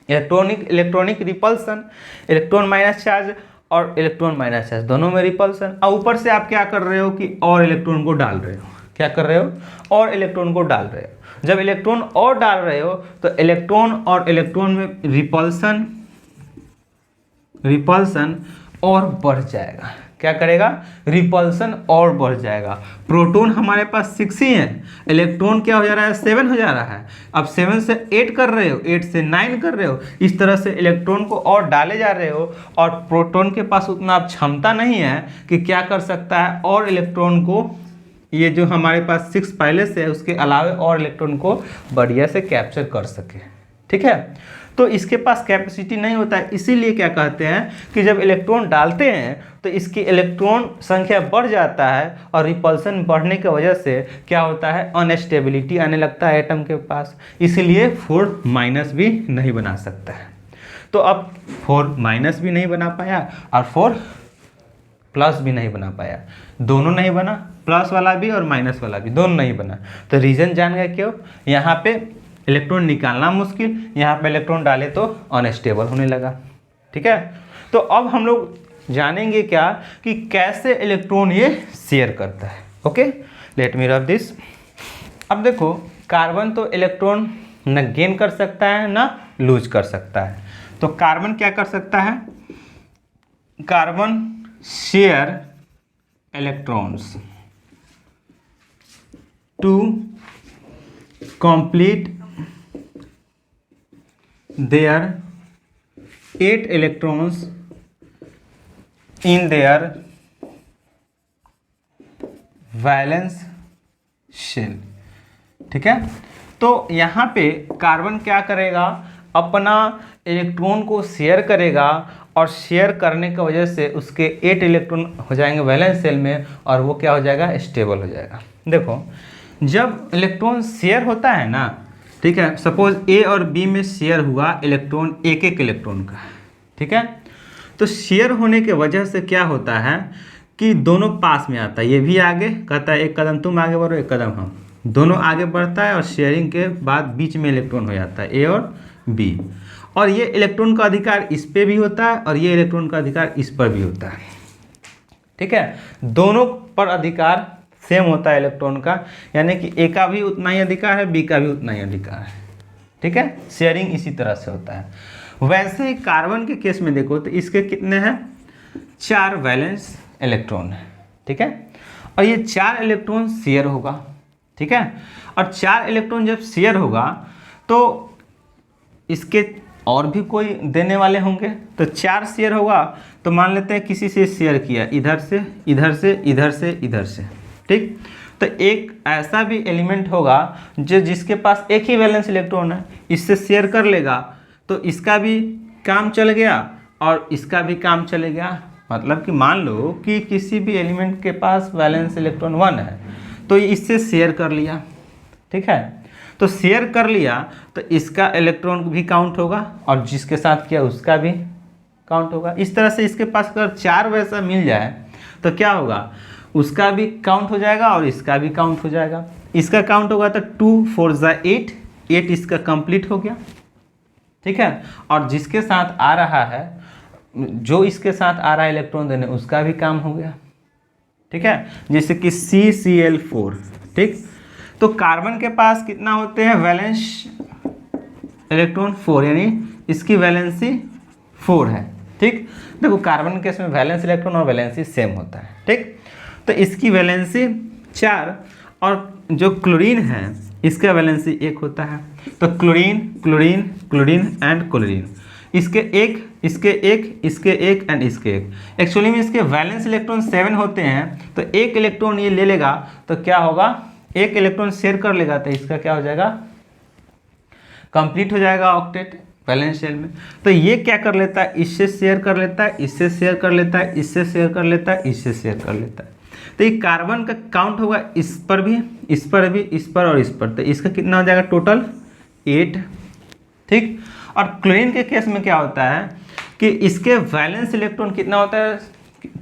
electronic repulsion, electron minus charge और इलेक्ट्रॉन माइनस चार्ज दोनों में रिपल्सन। और ऊपर से आप क्या कर रहे हो कि और इलेक्ट्रॉन को डाल रहे हो, क्या कर रहे हो, और इलेक्ट्रॉन को डाल रहे हो। जब इलेक्ट्रॉन और डाल रहे हो तो इलेक्ट्रॉन और इलेक्ट्रॉन में रिपल्सन और बढ़ जाएगा। क्या करेगा, रिपल्सन और बढ़ जाएगा। प्रोटॉन हमारे पास 6 ही है, इलेक्ट्रॉन क्या हो जा रहा है, 7 हो जा रहा है। अब 7 से 8 कर रहे हो, 8 से 9 कर रहे हो, इस तरह से इलेक्ट्रॉन को और डाले जा रहे हो। और प्रोटॉन के पास उतना अब क्षमता नहीं है कि क्या कर सकता है, और इलेक्ट्रॉन को, ये जो हमारे पास 6 पहले से है उसके अलावा और इलेक्ट्रॉन को बढ़िया से कैप्चर कर सके। ठीक है, तो इसके पास कैपेसिटी नहीं होता है, इसीलिए क्या कहते हैं कि जब इलेक्ट्रॉन डालते हैं तो इसकी इलेक्ट्रॉन संख्या बढ़ जाता है, और रिपल्सन बढ़ने की वजह से क्या होता है, अनस्टेबिलिटी आने लगता है एटम के पास, इसीलिए 4- भी नहीं बना सकता है। तो अब 4- भी नहीं बना पाया और 4+ भी नहीं बना पाया, दोनों नहीं बना, प्लस वाला भी और माइनस वाला भी दोनों नहीं बना। तो रीज़न जान गए क्यों, यहाँ पे इलेक्ट्रॉन निकालना मुश्किल, यहाँ पे इलेक्ट्रॉन डाले तो अनस्टेबल होने लगा। ठीक है, तो अब हम लोग जानेंगे क्या कि कैसे इलेक्ट्रॉन ये शेयर करता है। Okay, let me rub this. अब देखो, कार्बन तो इलेक्ट्रॉन न गेन कर सकता है ना लूज कर सकता है। तो कार्बन क्या कर सकता है, carbon share electrons to complete their 8 electrons in their valence shell. ठीक है, तो यहाँ पे कार्बन क्या करेगा, अपना इलेक्ट्रॉन को शेयर करेगा, और शेयर करने की वजह से उसके 8 इलेक्ट्रॉन हो जाएंगे वैलेंस शेल में, और वो क्या हो जाएगा, स्टेबल हो जाएगा। देखो, जब इलेक्ट्रॉन शेयर होता है ना, ठीक है, सपोज ए और बी में शेयर हुआ इलेक्ट्रॉन, एक इलेक्ट्रॉन का। ठीक है, तो शेयर होने के वजह से क्या होता है कि दोनों पास में आता है, ये भी आगे कहता है एक कदम तुम आगे बढ़ो एक कदम हम, दोनों आगे बढ़ता है, और शेयरिंग के बाद बीच में इलेक्ट्रॉन हो जाता है ए और बी। और ये इलेक्ट्रॉन का अधिकार इस पे भी होता है, और ये इलेक्ट्रॉन का अधिकार इस पर भी होता है। ठीक है, दोनों पर अधिकार सेम होता है इलेक्ट्रॉन का, यानी कि ए का भी उतना ही अधिकार है, बी का भी उतना ही अधिकार है। ठीक है, शेयरिंग इसी तरह से होता है। वैसे ही कार्बन के केस में देखो तो इसके कितने हैं, 4 वैलेंस इलेक्ट्रॉन है। ठीक है, और ये 4 इलेक्ट्रॉन शेयर होगा। ठीक है, और 4 इलेक्ट्रॉन जब शेयर होगा तो इसके और भी कोई देने वाले होंगे, तो 4 शेयर होगा, तो मान लेते हैं किसी से शेयर किया, इधर से इधर से इधर से इधर से। ठीक, तो एक ऐसा भी एलिमेंट होगा जो जिसके पास एक ही वैलेंस इलेक्ट्रॉन है, इससे शेयर कर लेगा, तो इसका भी काम चल गया और इसका भी काम चले गया। मतलब कि मान लो कि किसी भी एलिमेंट के पास वैलेंस इलेक्ट्रॉन 1 है, तो इससे शेयर कर लिया। ठीक है, तो शेयर कर लिया तो इसका इलेक्ट्रॉन भी काउंट होगा, और जिसके साथ किया उसका भी काउंट होगा। इस तरह से इसके पास अगर 4 वैसा मिल जाए तो क्या होगा, उसका भी काउंट हो जाएगा और इसका भी काउंट हो जाएगा। इसका काउंट होगा तो 2 4 8, 8 इसका कंप्लीट हो गया। ठीक है, और जिसके साथ आ रहा है, जो इसके साथ आ रहा है इलेक्ट्रॉन देने, उसका भी काम हो गया। ठीक है, जैसे कि CCl4। ठीक, तो कार्बन के पास कितना होते हैं वैलेंस इलेक्ट्रॉन 4, यानी इसकी वैलेंसी 4 है। ठीक, देखो कार्बन के इसमें वैलेंस इलेक्ट्रॉन और वैलेंसी सेम होता है। ठीक, तो इसकी वैलेंसी 4, और जो क्लोरीन है इसका वैलेंसी 1 होता है। तो chlorine chlorine chlorine and chlorine, इसके एक, इसके एक, इसके एक एंड इसके एक। एक्चुअली में इसके वैलेंस इलेक्ट्रॉन 7 होते हैं, तो एक इलेक्ट्रॉन ये ले लेगा तो क्या होगा, एक इलेक्ट्रॉन शेयर कर लेगा, तो इसका क्या हो जाएगा, कंप्लीट हो जाएगा ऑक्टेट वैलेंस शेल में। तो ये क्या कर लेता है, इससे शेयर कर लेता है, इससे शेयर कर लेता है, इससे शेयर कर लेता है, इससे शेयर कर लेता है। तो ये कार्बन का काउंट होगा इस पर भी, इस पर भी, इस पर और इस पर, तो इसका कितना हो जाएगा टोटल 8, ठीक। और क्लोरीन के केस में क्या होता है कि इसके वैलेंस इलेक्ट्रॉन कितना होता है,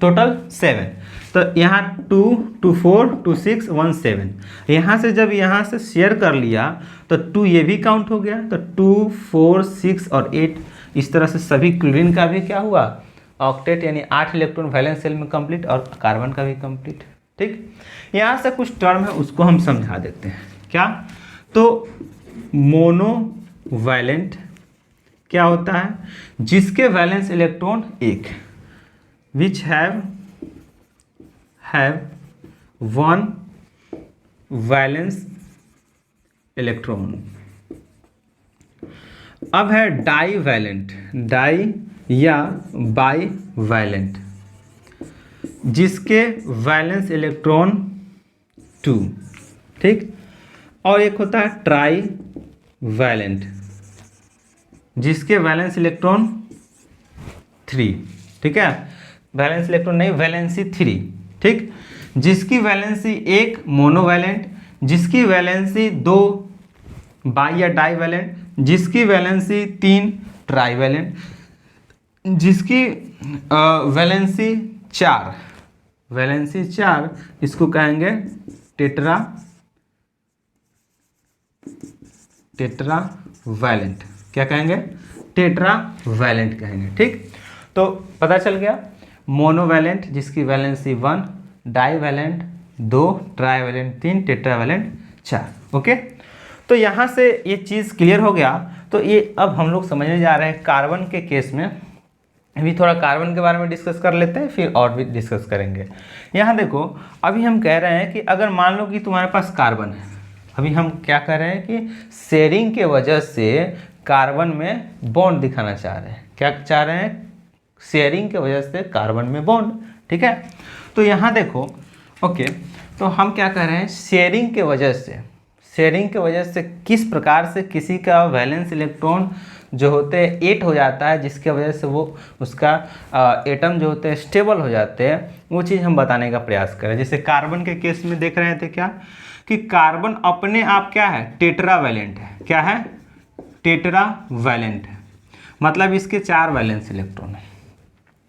टोटल 7। तो यहाँ 2, 2, 4, 2, 6, 1, 7, यहाँ से जब यहाँ से शेयर कर लिया तो 2 ये भी काउंट हो गया, तो 2, 4, 6 और 8 इस तरह से सभी क्लोरीन का भी क्या हुआ, ऑक्टेट यानी 8 इलेक्ट्रॉन वैलेंस शेल में कंप्लीट, और कार्बन का भी कंप्लीट, ठीक। यहाँ से कुछ टर्म है उसको हम समझा देते हैं। क्या, तो मोनोवैलेंट क्या होता है, जिसके valence electron 1, which have 1 valence electron. अब है डाई वैलेंट, डाई या बाई वैलेंट, जिसके वैलेंस इलेक्ट्रॉन 2, ठीक। और एक होता है ट्राई वैलेंट, जिसके वैलेंस इलेक्ट्रॉन 3, ठीक है, वैलेंस इलेक्ट्रॉन नहीं, वैलेंसी 3, ठीक। जिसकी वैलेंसी 1 मोनोवैलेंट, जिसकी वैलेंसी 2 बाई या डाई वैलेंट, जिसकी वैलेंसी 3 ट्राईवैलेंट, जिसकी वैलेंसी 4, वैलेंसी 4 इसको कहेंगे टेट्रावैलेंट। क्या कहेंगे, टेट्रावैलेंट कहेंगे, ठीक। तो पता चल गया, मोनोवैलेंट जिसकी valency 1, divalent 2, trivalent 3, tetravalent 4। Okay, तो यहाँ से ये चीज़ क्लियर हो गया। तो ये अब हम लोग समझने जा रहे हैं कार्बन के केस में। अभी थोड़ा कार्बन के बारे में डिस्कस कर लेते हैं, फिर और भी डिस्कस करेंगे। यहाँ देखो, अभी हम कह रहे हैं कि अगर मान लो कि तुम्हारे पास कार्बन है, अभी हम क्या कह रहे हैं कि शेयरिंग के वजह से कार्बन में बॉन्ड दिखाना चाह रहे हैं। क्या चाह रहे हैं, शेयरिंग के वजह से कार्बन में बॉन्ड, ठीक है। तो यहाँ देखो, ओके, तो हम क्या कह रहे हैं, शेयरिंग के वजह से किस प्रकार से किसी का वैलेंस इलेक्ट्रॉन जो होते हैं 8 हो जाता है, जिसके वजह से वो उसका एटम जो होते हैं स्टेबल हो जाते हैं, वो चीज़ हम बताने का प्रयास करें। जैसे कार्बन के केस में देख रहे थे क्या, कि कार्बन अपने आप क्या है, टेट्रावैलेंट है। क्या है, टेट्रावैलेंट है, मतलब इसके 4 वैलेंस इलेक्ट्रॉन है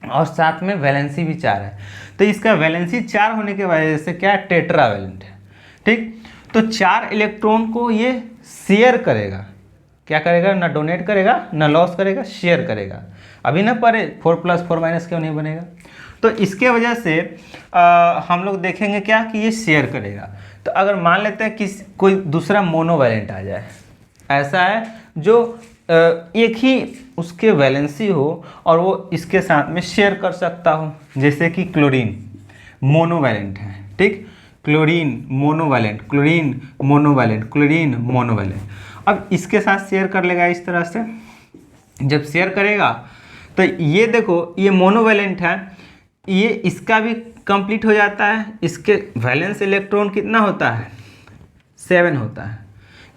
और साथ में वैलेंसी भी 4 है। तो इसका वैलेंसी 4 होने की वजह से क्या टेट्रावैलेंट है, ठीक। तो 4 इलेक्ट्रॉन को ये शेयर करेगा। क्या करेगा, ना डोनेट करेगा ना लॉस करेगा, शेयर करेगा। अभी ना पढ़े 4 + 4 - क्यों नहीं बनेगा। तो इसके वजह से हम लोग देखेंगे क्या कि ये शेयर करेगा। तो अगर मान लेते हैं कि कोई दूसरा मोनोवैलेंट आ जाए, ऐसा है जो एक ही उसके वैलेंसी हो और वो इसके साथ में शेयर कर सकता हो, जैसे कि क्लोरीन मोनोवैलेंट है, ठीक। Chlorine monovalent, chlorine monovalent, chlorine monovalent. अब इसके साथ शेयर कर लेगा इस तरह से। जब शेयर करेगा तो ये देखो, ये मोनोवैलेंट है, ये इसका भी कंप्लीट हो जाता है। इसके वैलेंस इलेक्ट्रॉन कितना होता है, 7 होता है।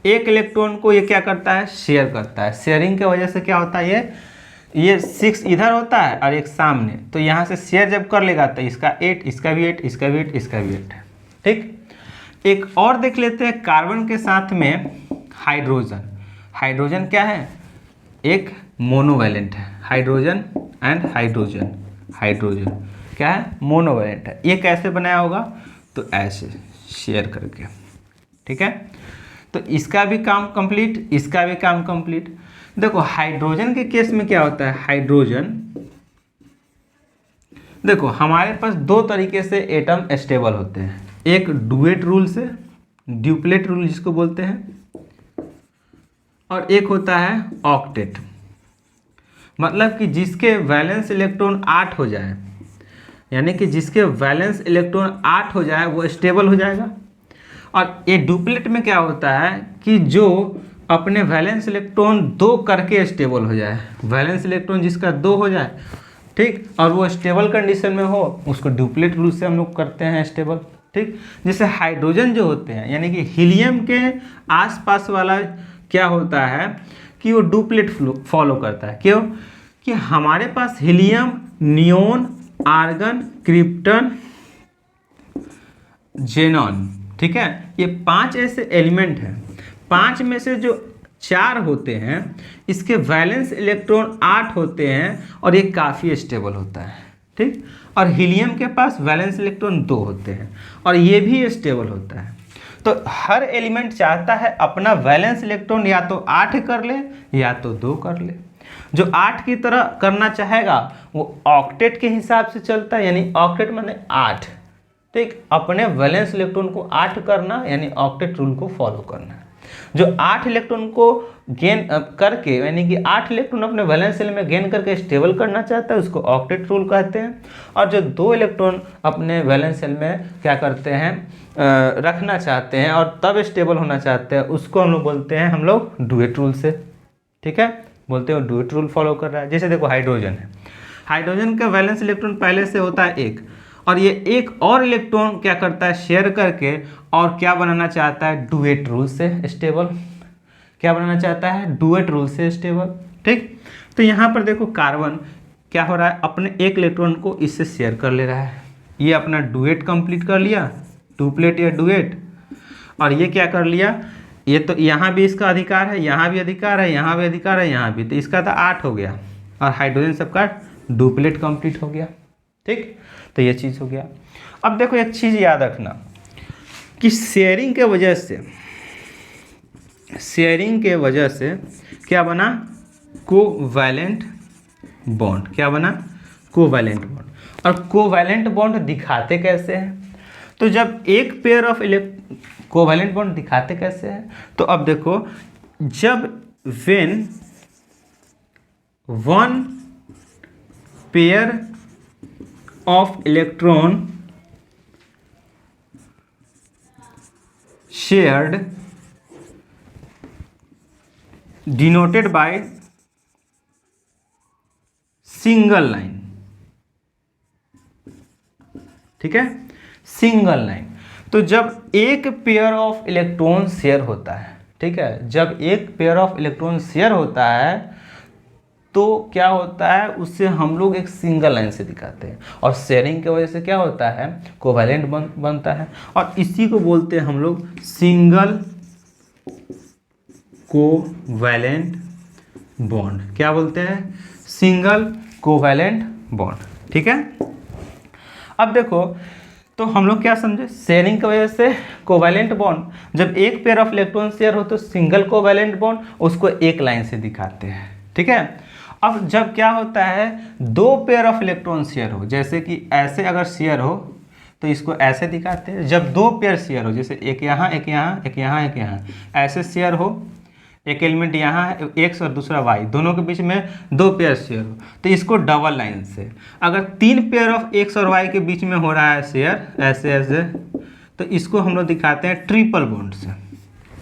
एक इलेक्ट्रॉन को ये क्या करता है, शेयर करता है। शेयरिंग की वजह से क्या होता है, ये 6 इधर होता है और एक सामने। तो यहाँ से शेयर जब कर लेगा तो इसका 8, इसका भी 8, इसका भी 8, इसका भी 8, ठीक। एक और देख लेते हैं, कार्बन के साथ में हाइड्रोजन। हाइड्रोजन क्या है, एक मोनोवैलेंट है। हाइड्रोजन एंड हाइड्रोजन, हाइड्रोजन क्या है, मोनोवैलेंट है। ये कैसे बनाया होगा, तो ऐसे शेयर करके, ठीक है। तो इसका भी काम कंप्लीट, इसका भी काम कंप्लीट। देखो हाइड्रोजन के केस में क्या होता है, हाइड्रोजन देखो हमारे पास 2 तरीके से एटम स्टेबल होते हैं। एक डुएट रूल से, ड्यूप्लेट रूल जिसको बोलते हैं, और एक होता है ऑक्टेट। मतलब कि जिसके वैलेंस इलेक्ट्रॉन 8 हो जाए, यानी कि जिसके वैलेंस इलेक्ट्रॉन 8 हो जाए वो स्टेबल हो जाएगा। और ये डुप्लेट में क्या होता है कि जो अपने वैलेंस इलेक्ट्रॉन 2 करके स्टेबल हो जाए। वैलेंस इलेक्ट्रॉन जिसका 2 हो जाए, ठीक, और वो स्टेबल कंडीशन में हो, उसको डुप्लेट रूल से हम लोग करते हैं स्टेबल, ठीक। जैसे हाइड्रोजन जो होते हैं, यानी कि हीलियम के आसपास वाला क्या होता है कि वो डुप्लेट फॉलो करता है। क्यों, कि हमारे पास helium, neon, argon, krypton, xenon, ठीक है, ये 5 ऐसे एलिमेंट हैं। 5 में से जो 4 होते हैं, इसके वैलेंस इलेक्ट्रॉन 8 होते हैं और ये काफ़ी स्टेबल होता है, ठीक। और हीलियम के पास वैलेंस इलेक्ट्रॉन 2 होते हैं और ये भी स्टेबल होता है। तो हर एलिमेंट चाहता है अपना वैलेंस इलेक्ट्रॉन या तो 8 कर ले या तो 2 कर ले। जो 8 की तरह करना चाहेगा वो ऑक्टेट के हिसाब से चलता है, यानी ऑक्टेट माने 8, ठीक। अपने वैलेंस इलेक्ट्रॉन को 8 करना यानी ऑक्टेट रूल को फॉलो करना है। जो 8 इलेक्ट्रॉन को गेन करके यानी कि 8 इलेक्ट्रॉन अपने वैलेंस शेल में गेन करके स्टेबल करना चाहता है उसको ऑक्टेट रूल कहते हैं। और जो 2 इलेक्ट्रॉन अपने वैलेंस शेल में क्या करते हैं रखना चाहते हैं और तब स्टेबल होना चाहते हैं उसको हम लोग बोलते हैं हम लोग डुएट रूल से, ठीक है, बोलते हैं डुएट रूल फॉलो कर रहा है। जैसे देखो हाइड्रोजन है, हाइड्रोजन का वैलेंस इलेक्ट्रॉन पहले से होता है 1 और ये एक और इलेक्ट्रॉन क्या करता है शेयर करके और क्या बनाना चाहता है डुएट रूल से स्टेबल, क्या बनाना चाहता है डुएट रूल से स्टेबल, ठीक। तो यहाँ पर देखो कार्बन क्या हो रहा है अपने एक इलेक्ट्रॉन को इससे शेयर कर ले रहा है, ये अपना डुएट कंप्लीट कर लिया, डुप्लेट या डुएट। और ये क्या कर लिया, ये तो यहाँ भी इसका अधिकार है, यहाँ भी अधिकार है, यहाँ भी अधिकार है, यहाँ भी, तो इसका तो 8 हो गया और हाइड्रोजन सबका डुप्लेट कंप्लीट हो गया, ठीक। तो ये चीज़ हो गया। अब देखो एक चीज़ याद रखना कि शेयरिंग के वजह से क्या बना कोवैलेंट बॉन्ड, क्या बना कोवैलेंट बॉन्ड। और कोवैलेंट बॉन्ड दिखाते कैसे हैं, तो जब एक पेयर ऑफ कोवैलेंट बॉन्ड दिखाते कैसे हैं, तो अब देखो जब when one pair of electron shared denoted by single line, ठीक है, सिंगल लाइन। तो जब एक पेयर ऑफ इलेक्ट्रॉन शेयर होता है, ठीक है, जब एक पेयर ऑफ इलेक्ट्रॉन शेयर होता है तो क्या होता है उससे हम लोग एक सिंगल लाइन से दिखाते हैं और शेयरिंग की वजह से क्या होता है कोवैलेंट बनता है और इसी को बोलते हैं हम लोग सिंगल कोवैलेंट बॉन्ड, क्या बोलते हैं सिंगल कोवैलेंट बॉन्ड, ठीक है। अब देखो तो हम लोग क्या समझे शेयरिंग की वजह से कोवैलेंट बॉन्ड, जब एक पेयर ऑफ इलेक्ट्रॉन शेयर हो तो सिंगल कोवैलेंट बॉन्ड उसको एक लाइन से दिखाते हैं, ठीक है। अब जब क्या होता है 2 पेयर ऑफ इलेक्ट्रॉन शेयर हो, जैसे कि ऐसे अगर शेयर हो तो इसको ऐसे दिखाते हैं। जब 2 पेयर शेयर हो, जैसे एक यहाँ एक यहाँ एक यहाँ एक यहाँ, ऐसे शेयर हो, एक एलिमेंट यहाँ है एक्स और दूसरा वाई, दोनों के बीच में 2 पेयर शेयर हो तो इसको डबल लाइन से। अगर 3 पेयर ऑफ एक्स और वाई के बीच में हो रहा है शेयर ऐसे ऐसे तो इसको हम लोग दिखाते हैं ट्रिपल बॉन्ड से,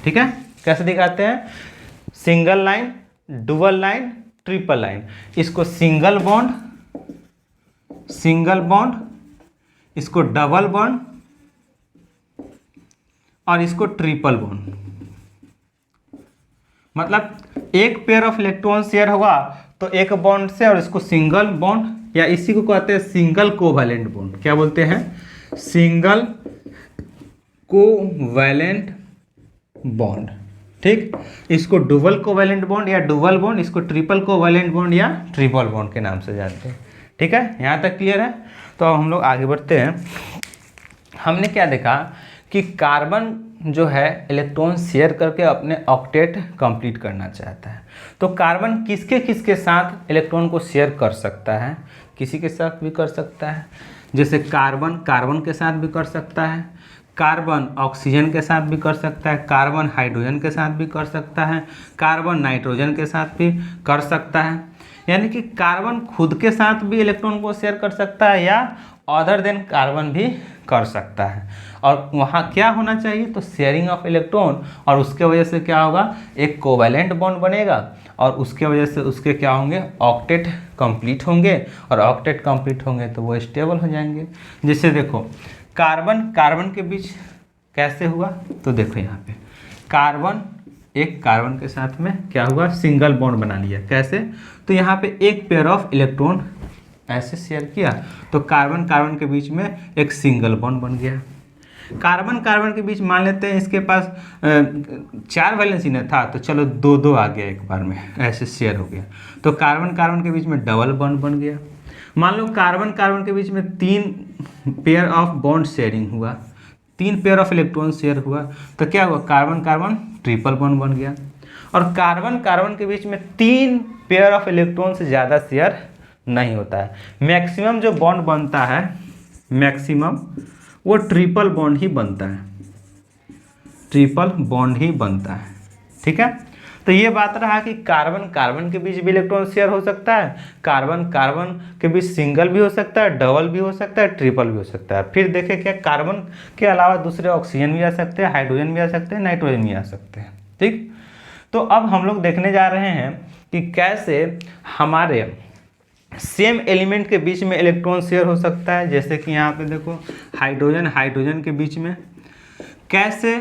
ठीक है। कैसे दिखाते हैं single line, dual line, triple line. इसको सिंगल बॉन्ड, इसको डबल बॉन्ड और इसको ट्रिपल बॉन्ड। मतलब एक पेयर ऑफ इलेक्ट्रॉन शेयर होगा तो एक बॉन्ड से और इसको सिंगल बॉन्ड या इसी को कहते हैं सिंगल कोवैलेंट बॉन्ड, क्या बोलते हैं सिंगल कोवैलेंट बॉन्ड, ठीक। इसको डुअल कोवैलेंट बॉन्ड या डुअल बॉन्ड, इसको ट्रिपल कोवैलेंट बॉन्ड या ट्रिपल बॉन्ड के नाम से जानते हैं, ठीक है। यहाँ तक क्लियर है। तो अब हम लोग आगे बढ़ते हैं। हमने क्या देखा कि कार्बन जो है इलेक्ट्रॉन शेयर करके अपने ऑक्टेट कंप्लीट करना चाहता है। तो कार्बन किसके किसके साथ इलेक्ट्रॉन को शेयर कर सकता है, किसी के साथ भी कर सकता है, जैसे कार्बन कार्बन के साथ भी कर सकता है, कार्बन ऑक्सीजन के साथ भी कर सकता है, कार्बन हाइड्रोजन के साथ भी कर सकता है, कार्बन नाइट्रोजन के साथ भी कर सकता है। यानी कि कार्बन खुद के साथ भी इलेक्ट्रॉन को शेयर कर सकता है या अदर देन कार्बन भी कर सकता है। और वहाँ क्या होना चाहिए तो शेयरिंग ऑफ इलेक्ट्रॉन, और उसके वजह से क्या होगा एक कोवैलेंट बॉन्ड बनेगा और उसके वजह से उसके क्या होंगे ऑक्टेट कंप्लीट होंगे और ऑक्टेट कंप्लीट होंगे तो वो स्टेबल हो जाएंगे। जैसे देखो कार्बन कार्बन के बीच कैसे हुआ तो देखो यहाँ पे कार्बन एक कार्बन के साथ में क्या हुआ सिंगल बॉन्ड बना लिया। कैसे तो यहाँ पे एक पेयर ऑफ इलेक्ट्रॉन ऐसे शेयर किया तो कार्बन कार्बन के बीच में एक सिंगल बॉन्ड बन गया। कार्बन कार्बन के बीच मान लेते हैं इसके पास 4 वैलेंसी न था, तो चलो 2-2 आ गया एक बार में, ऐसे शेयर हो गया, तो कार्बन कार्बन के बीच में डबल बॉन्ड बन गया। मान लो कार्बन कार्बन के बीच में 3 पेयर ऑफ बॉन्ड शेयरिंग हुआ, 3 पेयर ऑफ इलेक्ट्रॉन शेयर हुआ, तो क्या हुआ, कार्बन कार्बन ट्रिपल बॉन्ड बन गया। और कार्बन कार्बन के बीच में 3 पेयर ऑफ इलेक्ट्रॉन से ज़्यादा शेयर नहीं होता है। मैक्सिमम जो बॉन्ड बनता है, मैक्सिमम वो ट्रिपल बॉन्ड ही बनता है, ट्रिपल बॉन्ड ही बनता है। ठीक है, तो ये बात रहा कि कार्बन कार्बन के बीच भी इलेक्ट्रॉन शेयर हो सकता है, कार्बन कार्बन के बीच सिंगल भी हो सकता है, डबल भी हो सकता है, ट्रिपल भी हो सकता है। फिर देखें क्या कार्बन के अलावा दूसरे ऑक्सीजन भी आ सकते हैं, हाइड्रोजन भी आ सकते हैं, नाइट्रोजन भी आ सकते हैं। ठीक, तो अब हम लोग देखने जा रहे हैं कि कैसे हमारे सेम एलिमेंट के बीच में इलेक्ट्रॉन शेयर हो सकता है। जैसे कि यहाँ पे देखो हाइड्रोजन हाइड्रोजन के बीच में, कैसे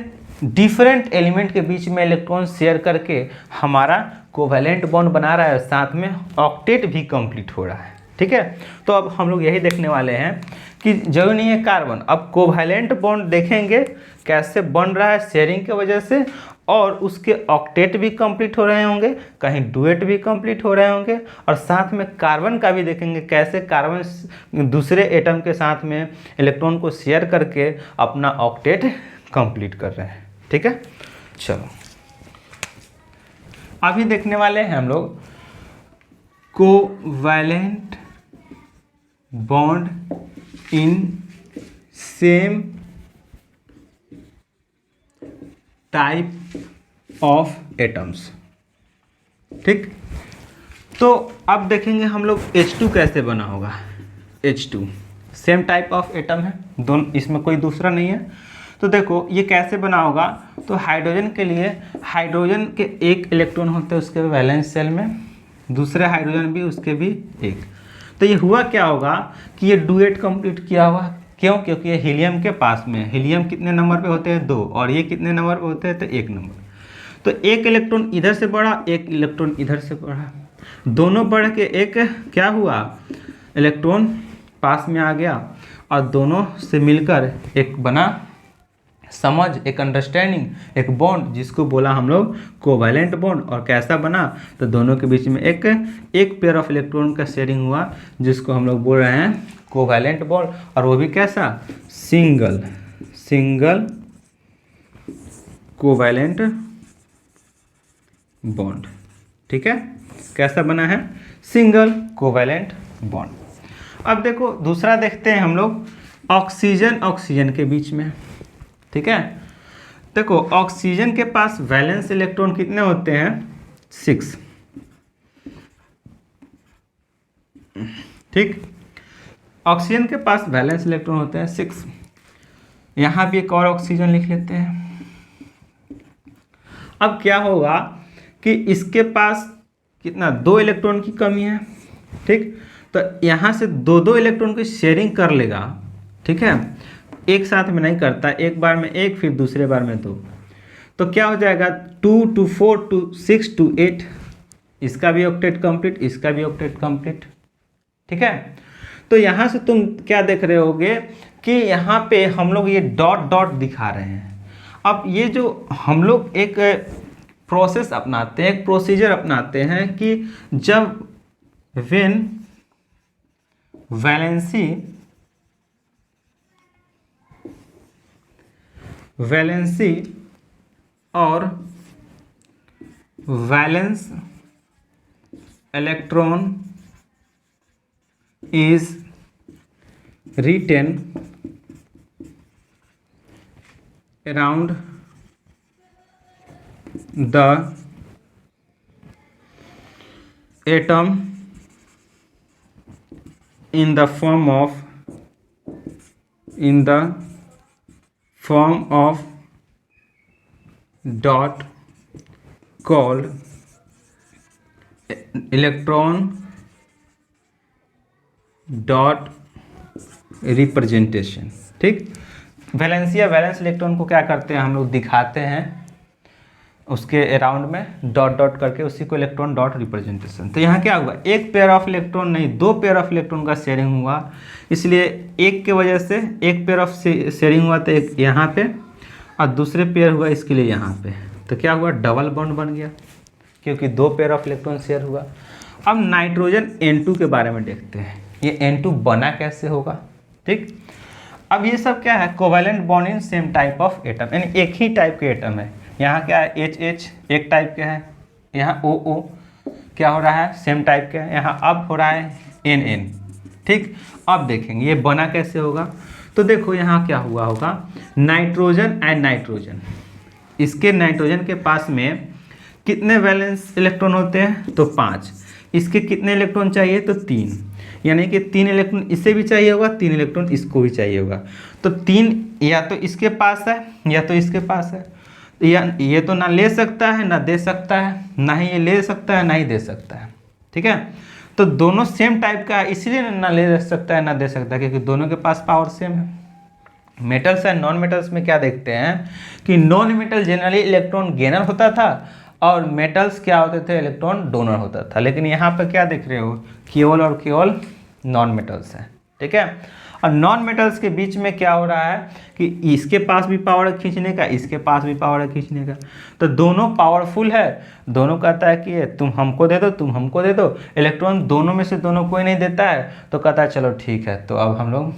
डिफरेंट एलिमेंट के बीच में इलेक्ट्रॉन शेयर करके हमारा कोवैलेंट बॉन्ड बना रहा है, साथ में ऑक्टेट भी कंप्लीट हो रहा है। ठीक है, तो अब हम लोग यही देखने वाले हैं कि जरूरी नहीं है कार्बन, अब कोवैलेंट बॉन्ड देखेंगे कैसे बन रहा है शेयरिंग की वजह से, और उसके ऑक्टेट भी कंप्लीट हो रहे होंगे, कहीं डुएट भी कंप्लीट हो रहे होंगे, और साथ में कार्बन का भी देखेंगे कैसे कार्बन दूसरे एटम के साथ में इलेक्ट्रॉन को शेयर करके अपना ऑक्टेट कंप्लीट कर रहे हैं। ठीक है, चलो अभी देखने वाले हैं हम लोग covalent bond in same type of atoms. ठीक, तो अब देखेंगे हम लोग H2 कैसे बना होगा। H2 same type of atom है, दोनों, इसमें कोई दूसरा नहीं है। तो देखो ये कैसे बना होगा, तो हाइड्रोजन के लिए हाइड्रोजन के 1 इलेक्ट्रॉन होते हैं उसके वैलेंस शेल में, दूसरे हाइड्रोजन भी उसके भी 1। तो ये हुआ क्या होगा कि ये डुएट कंप्लीट किया हुआ, क्यों, क्योंकि ये हीलियम के पास में है। हीलियम कितने नंबर पे होते हैं, 2, और ये कितने नंबर पे होते हैं, तो 1 नंबर। तो 1 इलेक्ट्रॉन इधर से बढ़ा, 1 इलेक्ट्रॉन इधर से बढ़ा, दोनों बढ़ के एक क्या हुआ, इलेक्ट्रॉन पास में आ गया, और दोनों से मिलकर एक बना समझ, एक अंडरस्टैंडिंग, एक बॉन्ड, जिसको बोला हम लोग कोवैलेंट बॉन्ड। और कैसा बना, तो दोनों के बीच में एक पेयर ऑफ इलेक्ट्रॉन का शेयरिंग हुआ, जिसको हम लोग बोल रहे हैं कोवैलेंट बॉन्ड। और वो भी कैसा, सिंगल कोवैलेंट बॉन्ड। ठीक है, कैसा बना है, सिंगल कोवैलेंट बॉन्ड। अब देखो दूसरा देखते हैं हम लोग ऑक्सीजन ऑक्सीजन के बीच में। ठीक है, देखो ऑक्सीजन के पास वैलेंस इलेक्ट्रॉन कितने होते हैं, 6। ठीक, ऑक्सीजन के पास वैलेंस इलेक्ट्रॉन होते हैं 6। यहाँ भी एक और ऑक्सीजन लिख लेते हैं। अब क्या होगा कि इसके पास कितना, 2 इलेक्ट्रॉन की कमी है। ठीक, तो यहाँ से 2-2 इलेक्ट्रॉन की शेयरिंग कर लेगा। ठीक है, एक साथ में नहीं करता, एक बार में 1 फिर दूसरे बार में 2, तो क्या हो जाएगा 2 to 4 to 6 to 8, इसका भी ऑक्टेट कंप्लीट, इसका भी ऑक्टेट कंप्लीट। ठीक है, तो यहाँ से तुम क्या देख रहे होगे कि यहाँ पे हम लोग ये डॉट डॉट दिखा रहे हैं। अब ये जो हम लोग एक प्रोसेस अपनाते हैं, एक प्रोसीजर अपनाते हैं कि जब व्हेन वैलेंसी और valence electron is written around the atom in the form of dot called electron dot representation. ठीक, वैलेंसी या वैलेंस इलेक्ट्रॉन को क्या करते हैं हम लोग, दिखाते हैं उसके अराउंड में डॉट डॉट करके उसी को इलेक्ट्रॉन डॉट रिप्रेजेंटेशन। तो यहाँ क्या हुआ, एक पेयर ऑफ इलेक्ट्रॉन नहीं, दो पेयर ऑफ इलेक्ट्रॉन का शेयरिंग हुआ, इसलिए एक के वजह से एक पेयर ऑफ शेयरिंग हुआ तो एक यहाँ पे और दूसरे पेयर हुआ इसके लिए यहाँ पे। तो क्या हुआ, डबल बॉन्ड बन गया क्योंकि दो पेयर ऑफ इलेक्ट्रॉन शेयर हुआ। अब नाइट्रोजन N2 के बारे में देखते हैं, ये N2 बना कैसे होगा। ठीक, अब ये सब क्या है, covalent bond in same type of atom, यानी एक ही टाइप के एटम है। यहाँ क्या है, HH एक टाइप के है, यहाँ OO क्या हो रहा है, सेम टाइप के है, यहाँ अब हो रहा है NN। ठीक, अब देखेंगे ये बना कैसे होगा। तो देखो यहाँ क्या हुआ होगा, नाइट्रोजन एंड नाइट्रोजन, इसके नाइट्रोजन के पास में कितने वैलेंस इलेक्ट्रॉन होते हैं, तो 5। इसके कितने इलेक्ट्रॉन चाहिए, तो 3, यानी कि 3 इलेक्ट्रॉन इसे भी चाहिए होगा, 3 इलेक्ट्रॉन इसको भी चाहिए होगा। तो 3 या तो इसके पास है या तो इसके पास है, या ये तो ना ले सकता है ना दे सकता है, ना ही ये ले सकता है ना ही दे सकता है। ठीक है, तो दोनों सेम टाइप का है, इसलिए ना ले सकता है ना दे सकता है, क्योंकि दोनों के पास पावर सेम है। मेटल्स एंड नॉन मेटल्स में क्या देखते हैं कि non metal generally electron gainer होता था और मेटल्स क्या होते थे, इलेक्ट्रॉन डोनर होता था। लेकिन यहाँ पर क्या देख रहे हो, केवल और केवल नॉन मेटल्स हैं। ठीक है, और नॉन मेटल्स के बीच में क्या हो रहा है कि इसके पास भी पावर है खींचने का, इसके पास भी पावर है खींचने का, तो दोनों पावरफुल है। दोनों कहता है कि तुम हमको दे दो, तुम हमको दे दो, इलेक्ट्रॉन दोनों में से दोनों कोई नहीं देता है, तो कहता है चलो ठीक है, तो अब हम लोग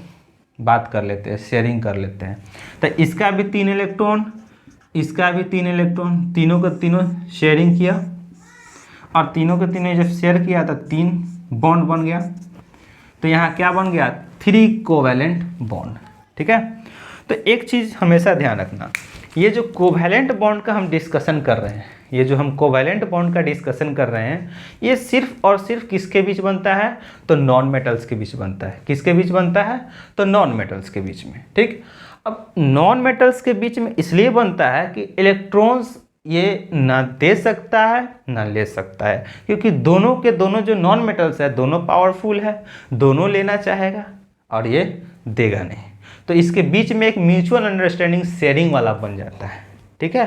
बात कर लेते हैं, शेयरिंग कर लेते हैं। तो इसका भी 3 इलेक्ट्रॉन, इसका भी 3 इलेक्ट्रॉन, तीनों का तीनों शेयरिंग किया और तीनों के तीनों जब शेयर किया तो 3 बॉन्ड बन गया। तो यहाँ क्या बन गया, 3 कोवैलेंट बॉन्ड। ठीक है, तो एक चीज़ हमेशा ध्यान रखना, ये जो कोवैलेंट बॉन्ड का हम डिस्कशन कर रहे हैं, ये जो हम कोवैलेंट बॉन्ड का डिस्कशन कर रहे हैं, ये सिर्फ और सिर्फ किसके बीच बनता है, तो नॉन मेटल्स के बीच बनता है। किसके बीच बनता है, तो नॉन मेटल्स के बीच में। ठीक, अब नॉन मेटल्स के बीच में इसलिए बनता है कि इलेक्ट्रॉन्स ये ना दे सकता है ना ले सकता है, क्योंकि दोनों के दोनों जो नॉन मेटल्स है दोनों पावरफुल है, दोनों लेना चाहेगा और ये देगा नहीं। तो इसके बीच में एक म्यूचुअल अंडरस्टैंडिंग शेयरिंग वाला बन जाता है। ठीक है,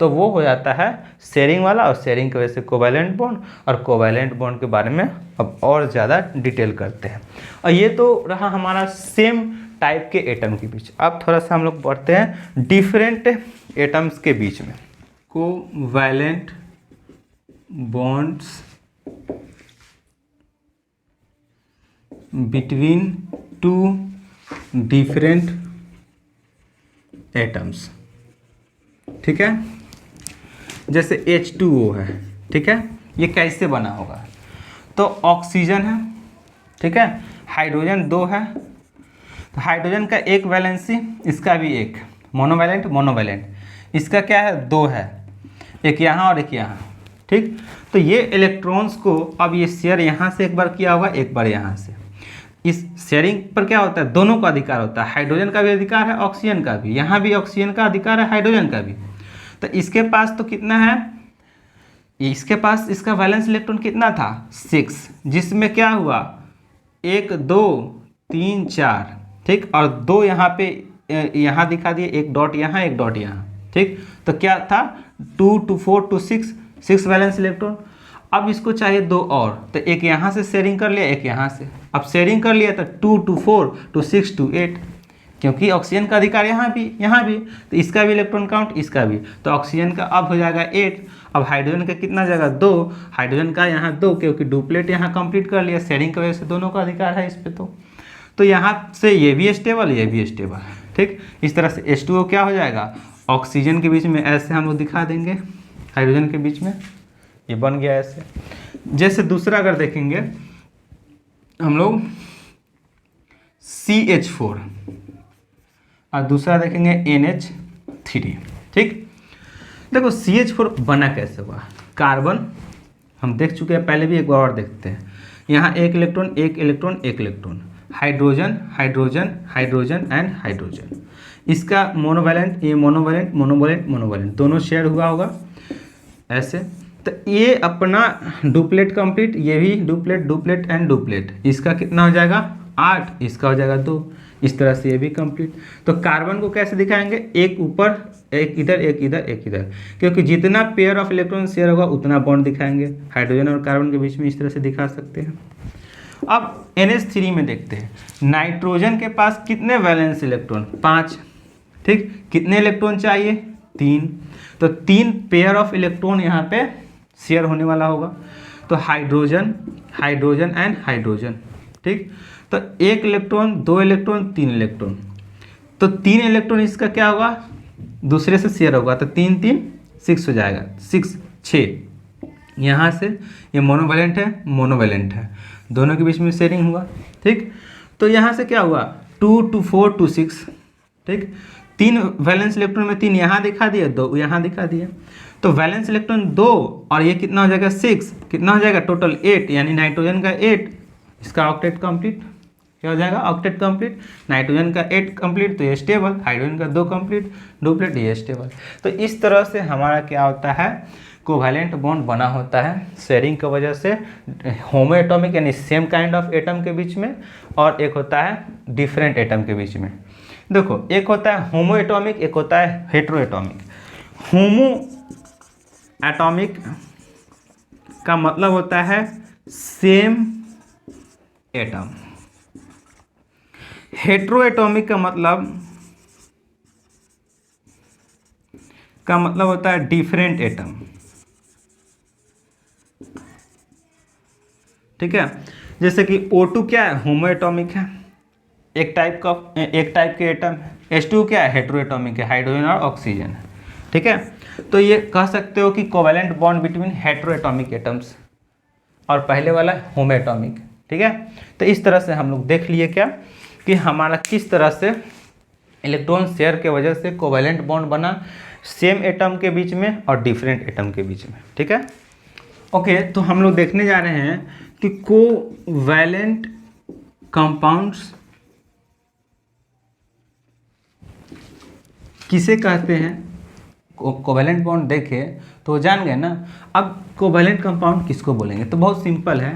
तो वो हो जाता है शेयरिंग वाला, और शेयरिंग की वजह से कोवैलेंट बॉन्ड, और कोवैलेंट बॉन्ड के बारे में अब और ज़्यादा डिटेल करते हैं। और ये तो रहा हमारा सेम टाइप के एटम के बीच। अब थोड़ा सा हम लोग बढ़ते हैं डिफरेंट एटम्स के बीच में। Covalent bonds between 2 different atoms. ठीक है, जैसे H2O है। ठीक है, ये कैसे बना होगा, तो ऑक्सीजन है, ठीक है, हाइड्रोजन 2 है, तो हाइड्रोजन का एक वैलेंसी, इसका भी एक, मोनोवैलेंट मोनोवैलेंट, इसका क्या है 2 है, एक यहाँ और एक यहाँ। ठीक, तो ये इलेक्ट्रॉन्स को अब ये शेयर यहाँ से एक बार किया होगा, एक बार यहाँ से। इस शेयरिंग पर क्या होता है, दोनों का अधिकार होता है, हाइड्रोजन का भी अधिकार है, ऑक्सीजन का भी, यहाँ भी ऑक्सीजन का अधिकार है, हाइड्रोजन का भी। तो इसके पास तो कितना है, इसके पास इसका वैलेंस इलेक्ट्रॉन कितना था 6, जिसमें क्या हुआ 1 2 3 4, ठीक, और 2 यहाँ पे यहाँ दिखा दिए, एक डॉट यहाँ एक डॉट यहाँ। ठीक, तो क्या था 2 2 4 2 6 वैलेंस इलेक्ट्रॉन। अब इसको चाहिए 2 और, तो एक यहाँ से शेयरिंग कर लिया, एक यहाँ से। अब शेयरिंग कर लिया तो 2 2 4 2 6 2 8, क्योंकि ऑक्सीजन का अधिकार यहाँ भी, तो इसका भी इलेक्ट्रॉन काउंट, इसका भी, तो ऑक्सीजन का अब हो जाएगा 8। अब हाइड्रोजन का कितना जाएगा 2, हाइड्रोजन का यहाँ 2, क्योंकि डुप्लेट यहाँ कंप्लीट कर लिया, शेयरिंग की वजह से दोनों का अधिकार है इस पर। तो यहाँ से ये भी स्टेबल, ये भी स्टेबल। ठीक, इस तरह से H2O क्या हो जाएगा, ऑक्सीजन के बीच में ऐसे हम लोग दिखा देंगे, हाइड्रोजन के बीच में ये बन गया ऐसे। जैसे दूसरा अगर देखेंगे हम लोग CH4 और दूसरा देखेंगे NH3। ठीक, देखो CH4 बना कैसे हुआ, कार्बन हम देख चुके हैं पहले भी, एक बार और देखते हैं। यहाँ एक इलेक्ट्रॉन एक इलेक्ट्रॉन एक electron, hydrogen hydrogen hydrogen and hydrogen. इसका मोनोवैलेंट, ये मोनोवैलेंट मोनोवैलेंट मोनोवैलेंट दोनों शेयर हुआ होगा ऐसे। तो ये अपना डुप्लेट कंप्लीट, ये भी डुप्लेट डुप्लेट एंड डुप्लेट, इसका कितना हो जाएगा 8, इसका हो जाएगा 2, इस तरह से ये भी कंप्लीट। तो कार्बन को कैसे दिखाएंगे, एक ऊपर एक इधर एक इधर एक इधर, क्योंकि जितना पेयर ऑफ इलेक्ट्रॉन शेयर होगा उतना बॉन्ड दिखाएंगे। हाइड्रोजन और कार्बन के बीच में इस तरह से दिखा सकते हैं। अब NH3 में देखते हैं, नाइट्रोजन के पास कितने वैलेंस इलेक्ट्रॉन, 5, ठीक। कितने इलेक्ट्रॉन चाहिए, 3। तो 3 पेयर ऑफ इलेक्ट्रॉन यहाँ पे शेयर होने वाला होगा। तो हाइड्रोजन, हाइड्रोजन एंड हाइड्रोजन, ठीक। तो 1 इलेक्ट्रॉन, 2 इलेक्ट्रॉन, 3 इलेक्ट्रॉन। तो 3 इलेक्ट्रॉन इसका क्या होगा, दूसरे से शेयर होगा। तो 3 3 6 हो जाएगा, 6। यहाँ से ये मोनोवैलेंट है, मोनोवैलेंट है, दोनों के बीच में शेयरिंग हुआ, ठीक। तो यहाँ से क्या हुआ, 2 2 4 2 6, ठीक। 3 वैलेंस इलेक्ट्रॉन में 3 यहाँ दिखा दिया, 2 यहाँ दिखा दिया। तो वैलेंस इलेक्ट्रॉन 2 और ये कितना हो जाएगा, 6, कितना हो जाएगा टोटल 8, यानी नाइट्रोजन का 8, इसका ऑक्टेट कंप्लीट। क्या हो जाएगा, ऑक्टेट कंप्लीट। नाइट्रोजन का 8 कंप्लीट, तो ये स्टेबल। हाइड्रोजन का 2 कंप्लीट, डुप्लेट, ये स्टेबल। तो इस तरह से हमारा क्या होता है, कोवैलेंट बॉन्ड बना होता है शेयरिंग की वजह से होमो एटॉमिक यानी सेम काइंड ऑफ एटम के बीच में, और एक होता है डिफरेंट एटम के बीच में। देखो, एक होता है होमो एटॉमिक, एक होता है हेट्रो एटॉमिक। होमो एटॉमिक का मतलब होता है सेम एटम। हेट्रो एटॉमिक का मतलब होता है डिफरेंट एटम, ठीक है। जैसे कि O2 क्या है, होमो एटॉमिक है, एक टाइप के एटम है। H2 क्या है, हेट्रो एटॉमिक है, हाइड्रोजन और ऑक्सीजन है, ठीक है। तो ये कह सकते हो कि covalent bond between hetero atomic atoms, और पहले वाला होमो एटॉमिक, ठीक है। तो इस तरह से हम लोग देख लिए क्या कि हमारा किस तरह से इलेक्ट्रॉन शेयर के वजह से कोवैलेंट बॉन्ड बना सेम एटम के बीच में और डिफरेंट एटम के बीच में, ठीक है। ओके, तो हम लोग देखने जा रहे हैं कि कोवैलेंट कंपाउंड्स किसे कहते हैं। कोवैलेंट बॉन्ड देखे तो जान गए ना। अब कोवैलेंट कंपाउंड किसको बोलेंगे, तो बहुत सिंपल है।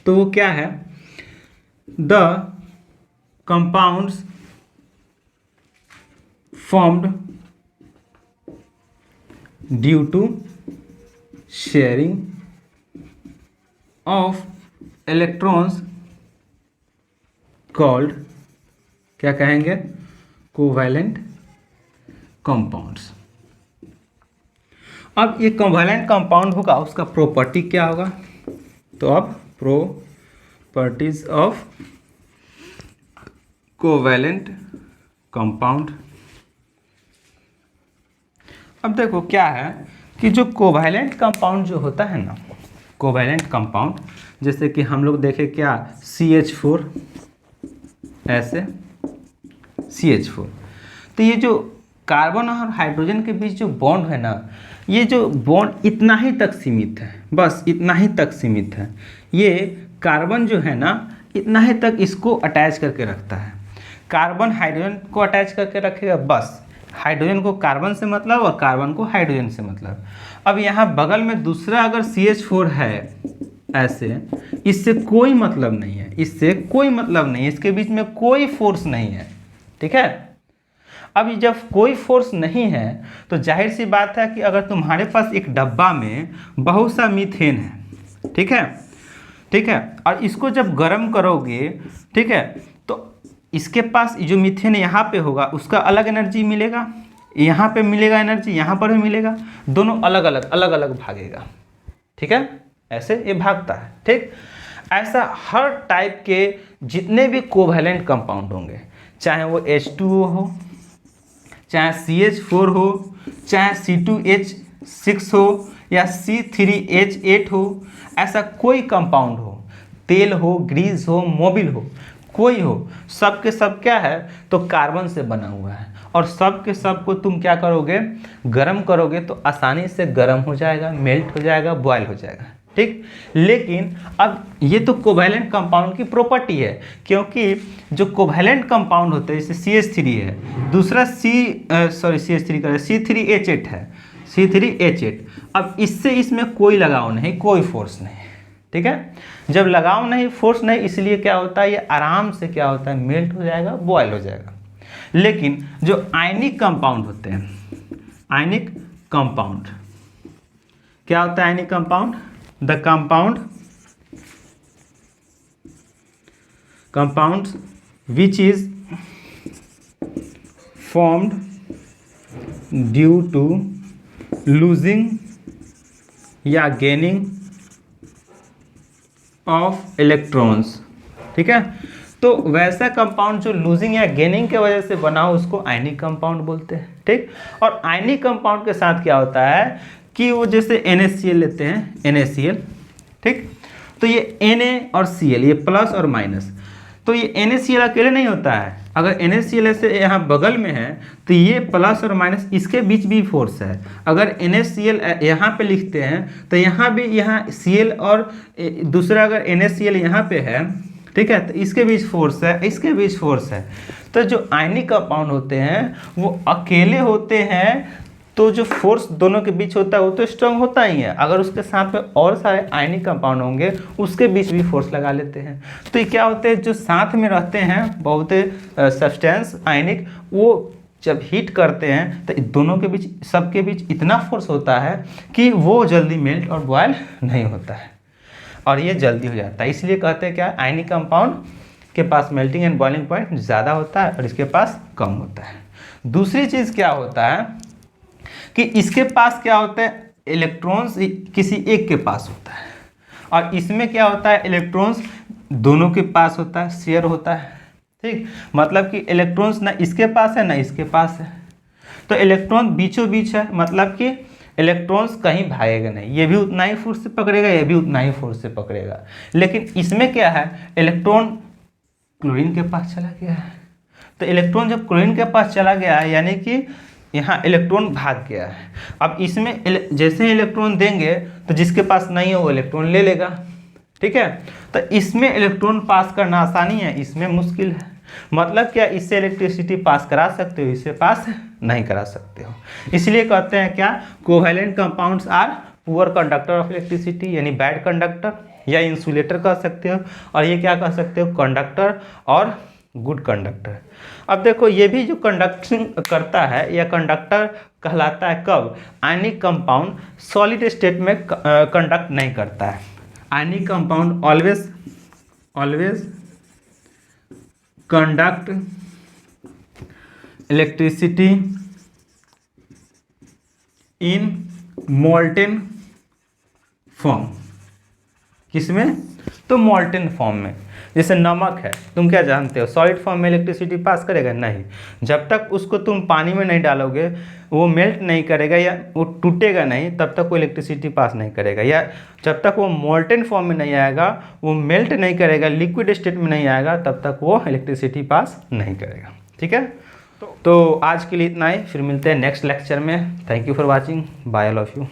तो वो क्या है, the compounds formed due to sharing of electrons called, क्या कहेंगे, कोवैलेंट कंपाउंड्स। अब ये कोवैलेंट कंपाउंड होगा, उसका प्रॉपर्टी क्या होगा, तो अब प्रॉपर्टीज ऑफ कोवैलेंट कंपाउंड। अब देखो क्या है कि जो कोवैलेंट कंपाउंड जो होता है ना, कोवैलेंट कंपाउंड, जैसे कि हम लोग देखें क्या, CH4, ऐसे CH4। तो ये जो कार्बन और हाइड्रोजन के बीच जो बॉन्ड है ना, ये जो बॉन्ड इतना ही तक सीमित है, बस इतना ही तक सीमित है। ये कार्बन जो है ना, इतना ही तक इसको अटैच करके रखता है। कार्बन हाइड्रोजन को अटैच करके रखेगा, बस हाइड्रोजन को कार्बन से मतलब और कार्बन को हाइड्रोजन से मतलब। अब यहाँ बगल में दूसरा अगर CH4 है ऐसे, इससे कोई मतलब नहीं है, इससे कोई मतलब नहीं है, इसके बीच में कोई फोर्स नहीं है, ठीक है। अब जब कोई फोर्स नहीं है तो जाहिर सी बात है कि अगर तुम्हारे पास एक डब्बा में बहुत सा मीथेन है, ठीक है, ठीक है, और इसको जब गर्म करोगे, ठीक है, तो इसके पास जो मीथेन यहाँ पे होगा उसका अलग एनर्जी मिलेगा, यहाँ पे मिलेगा एनर्जी, यहाँ पर भी मिलेगा, दोनों अलग अलग भागेगा, ठीक है, ऐसे ये भागता है, ठीक। ऐसा हर टाइप के जितने भी कोवैलेंट कंपाउंड होंगे, चाहे वो H2O हो, चाहे CH4 हो, चाहे C2H6 हो, या C3H8 हो, ऐसा कोई कंपाउंड हो, तेल हो, ग्रीस हो, मोबिल हो, कोई हो, सब के सब क्या है, तो कार्बन से बना हुआ है। और सब के सब को तुम क्या करोगे, गर्म करोगे तो आसानी से गर्म हो जाएगा, मेल्ट हो जाएगा, बॉयल हो जाएगा, ठीक। लेकिन अब ये तो कोवैलेंट कंपाउंड की प्रॉपर्टी है, क्योंकि जो कोवैलेंट कंपाउंड होते हैं, जैसे CH3 है, दूसरा CH3 का C3H8 है, C3H8। अब इससे इसमें कोई लगाव नहीं, कोई फोर्स नहीं, ठीक है। जब लगाओ नहीं, फोर्स नहीं, इसलिए क्या होता है, ये आराम से क्या होता है, मेल्ट हो जाएगा, बॉयल हो जाएगा। लेकिन जो आयनिक कंपाउंड होते हैं, आयनिक कंपाउंड क्या होता है, ionic compound, the compound which is formed due to losing या gaining of electrons, ठीक है। तो वैसा कंपाउंड जो लूजिंग या गेनिंग के वजह से बना हो उसको आयनिक कंपाउंड बोलते हैं, ठीक। और आयनिक कंपाउंड के साथ क्या होता है कि वो जैसे NaCl लेते हैं, NaCl, ठीक। तो ये Na और Cl, ये प्लस और माइनस, तो ये NaCl अकेले नहीं होता है। अगर NaCl से यहाँ बगल में है तो ये प्लस और माइनस, इसके बीच भी फोर्स है। अगर NaCl यहाँ पे लिखते हैं तो यहाँ भी, यहाँ Cl और दूसरा अगर NaCl यहाँ पे है, ठीक है, तो इसके बीच फोर्स है, इसके बीच फोर्स है। तो जो आयनिक कंपाउंड होते हैं वो अकेले होते हैं तो जो फोर्स दोनों के बीच होता है वो तो स्ट्रांग होता ही है। अगर उसके साथ में और सारे आयनिक कंपाउंड होंगे उसके बीच भी फोर्स लगा लेते हैं। तो ये क्या होते हैं, जो साथ में रहते हैं बहुत सब्सटेंस आयनिक, वो जब हीट करते हैं तो दोनों के बीच, सबके बीच इतना फोर्स होता है कि वो जल्दी मेल्ट और बॉयल नहीं होता है और ये जल्दी हो जाता है। इसलिए कहते हैं क्या, आयनिक कंपाउंड के पास मेल्टिंग एंड बॉइलिंग पॉइंट ज़्यादा होता है और इसके पास कम होता है। दूसरी चीज़ क्या होता है कि इसके पास क्या होता है, इलेक्ट्रॉन्स किसी एक के पास होता है और इसमें क्या होता है, इलेक्ट्रॉन्स दोनों के पास होता है, शेयर होता है, ठीक। मतलब कि इलेक्ट्रॉन्स ना इसके पास है ना इसके पास है, तो इलेक्ट्रॉन बीचों बीच है, मतलब कि इलेक्ट्रॉन्स कहीं भागेगा नहीं, ये भी उतना ही फोर्स से पकड़ेगा, ये भी उतना ही फोर्स से पकड़ेगा। लेकिन इसमें क्या है, इलेक्ट्रॉन क्लोरीन के पास चला गया है, तो इलेक्ट्रॉन जब क्लोरीन के पास चला गया है यानी कि यहाँ इलेक्ट्रॉन भाग गया है। अब इसमें जैसे इलेक्ट्रॉन देंगे तो जिसके पास नहीं है वो इलेक्ट्रॉन ले लेगा, ठीक है। तो इसमें इलेक्ट्रॉन पास करना आसानी है, इसमें मुश्किल है। मतलब क्या, इससे इलेक्ट्रिसिटी पास करा सकते हो, इससे पास नहीं करा सकते हो। इसलिए कहते हैं क्या, covalent compounds are poor conductor of electricity, यानी बैड कंडक्टर या इंसुलेटर कह सकते हो, और ये क्या कह सकते हो, कंडक्टर और गुड कंडक्टर। अब देखो ये भी जो कंडक्शन करता है या कंडक्टर कहलाता है कब, आयनिक कंपाउंड सॉलिड स्टेट में कंडक्ट नहीं करता है। Ionic compound always conduct electricity in molten form, किसमें, तो मोल्टेन फॉर्म में। जैसे नमक है, तुम क्या जानते हो सॉलिड फॉर्म में इलेक्ट्रिसिटी पास करेगा, नहीं। जब तक उसको तुम पानी में नहीं डालोगे वो मेल्ट नहीं करेगा या वो टूटेगा नहीं, तब तक वो इलेक्ट्रिसिटी पास नहीं करेगा। या जब तक वो मोल्टेन फॉर्म में नहीं आएगा, वो मेल्ट नहीं करेगा, लिक्विड स्टेट में नहीं आएगा, तब तक वो इलेक्ट्रिसिटी पास नहीं करेगा, ठीक है। तो आज के लिए इतना ही, फिर मिलते हैं नेक्स्ट लेक्चर में। Thank you for watching, bye all of you.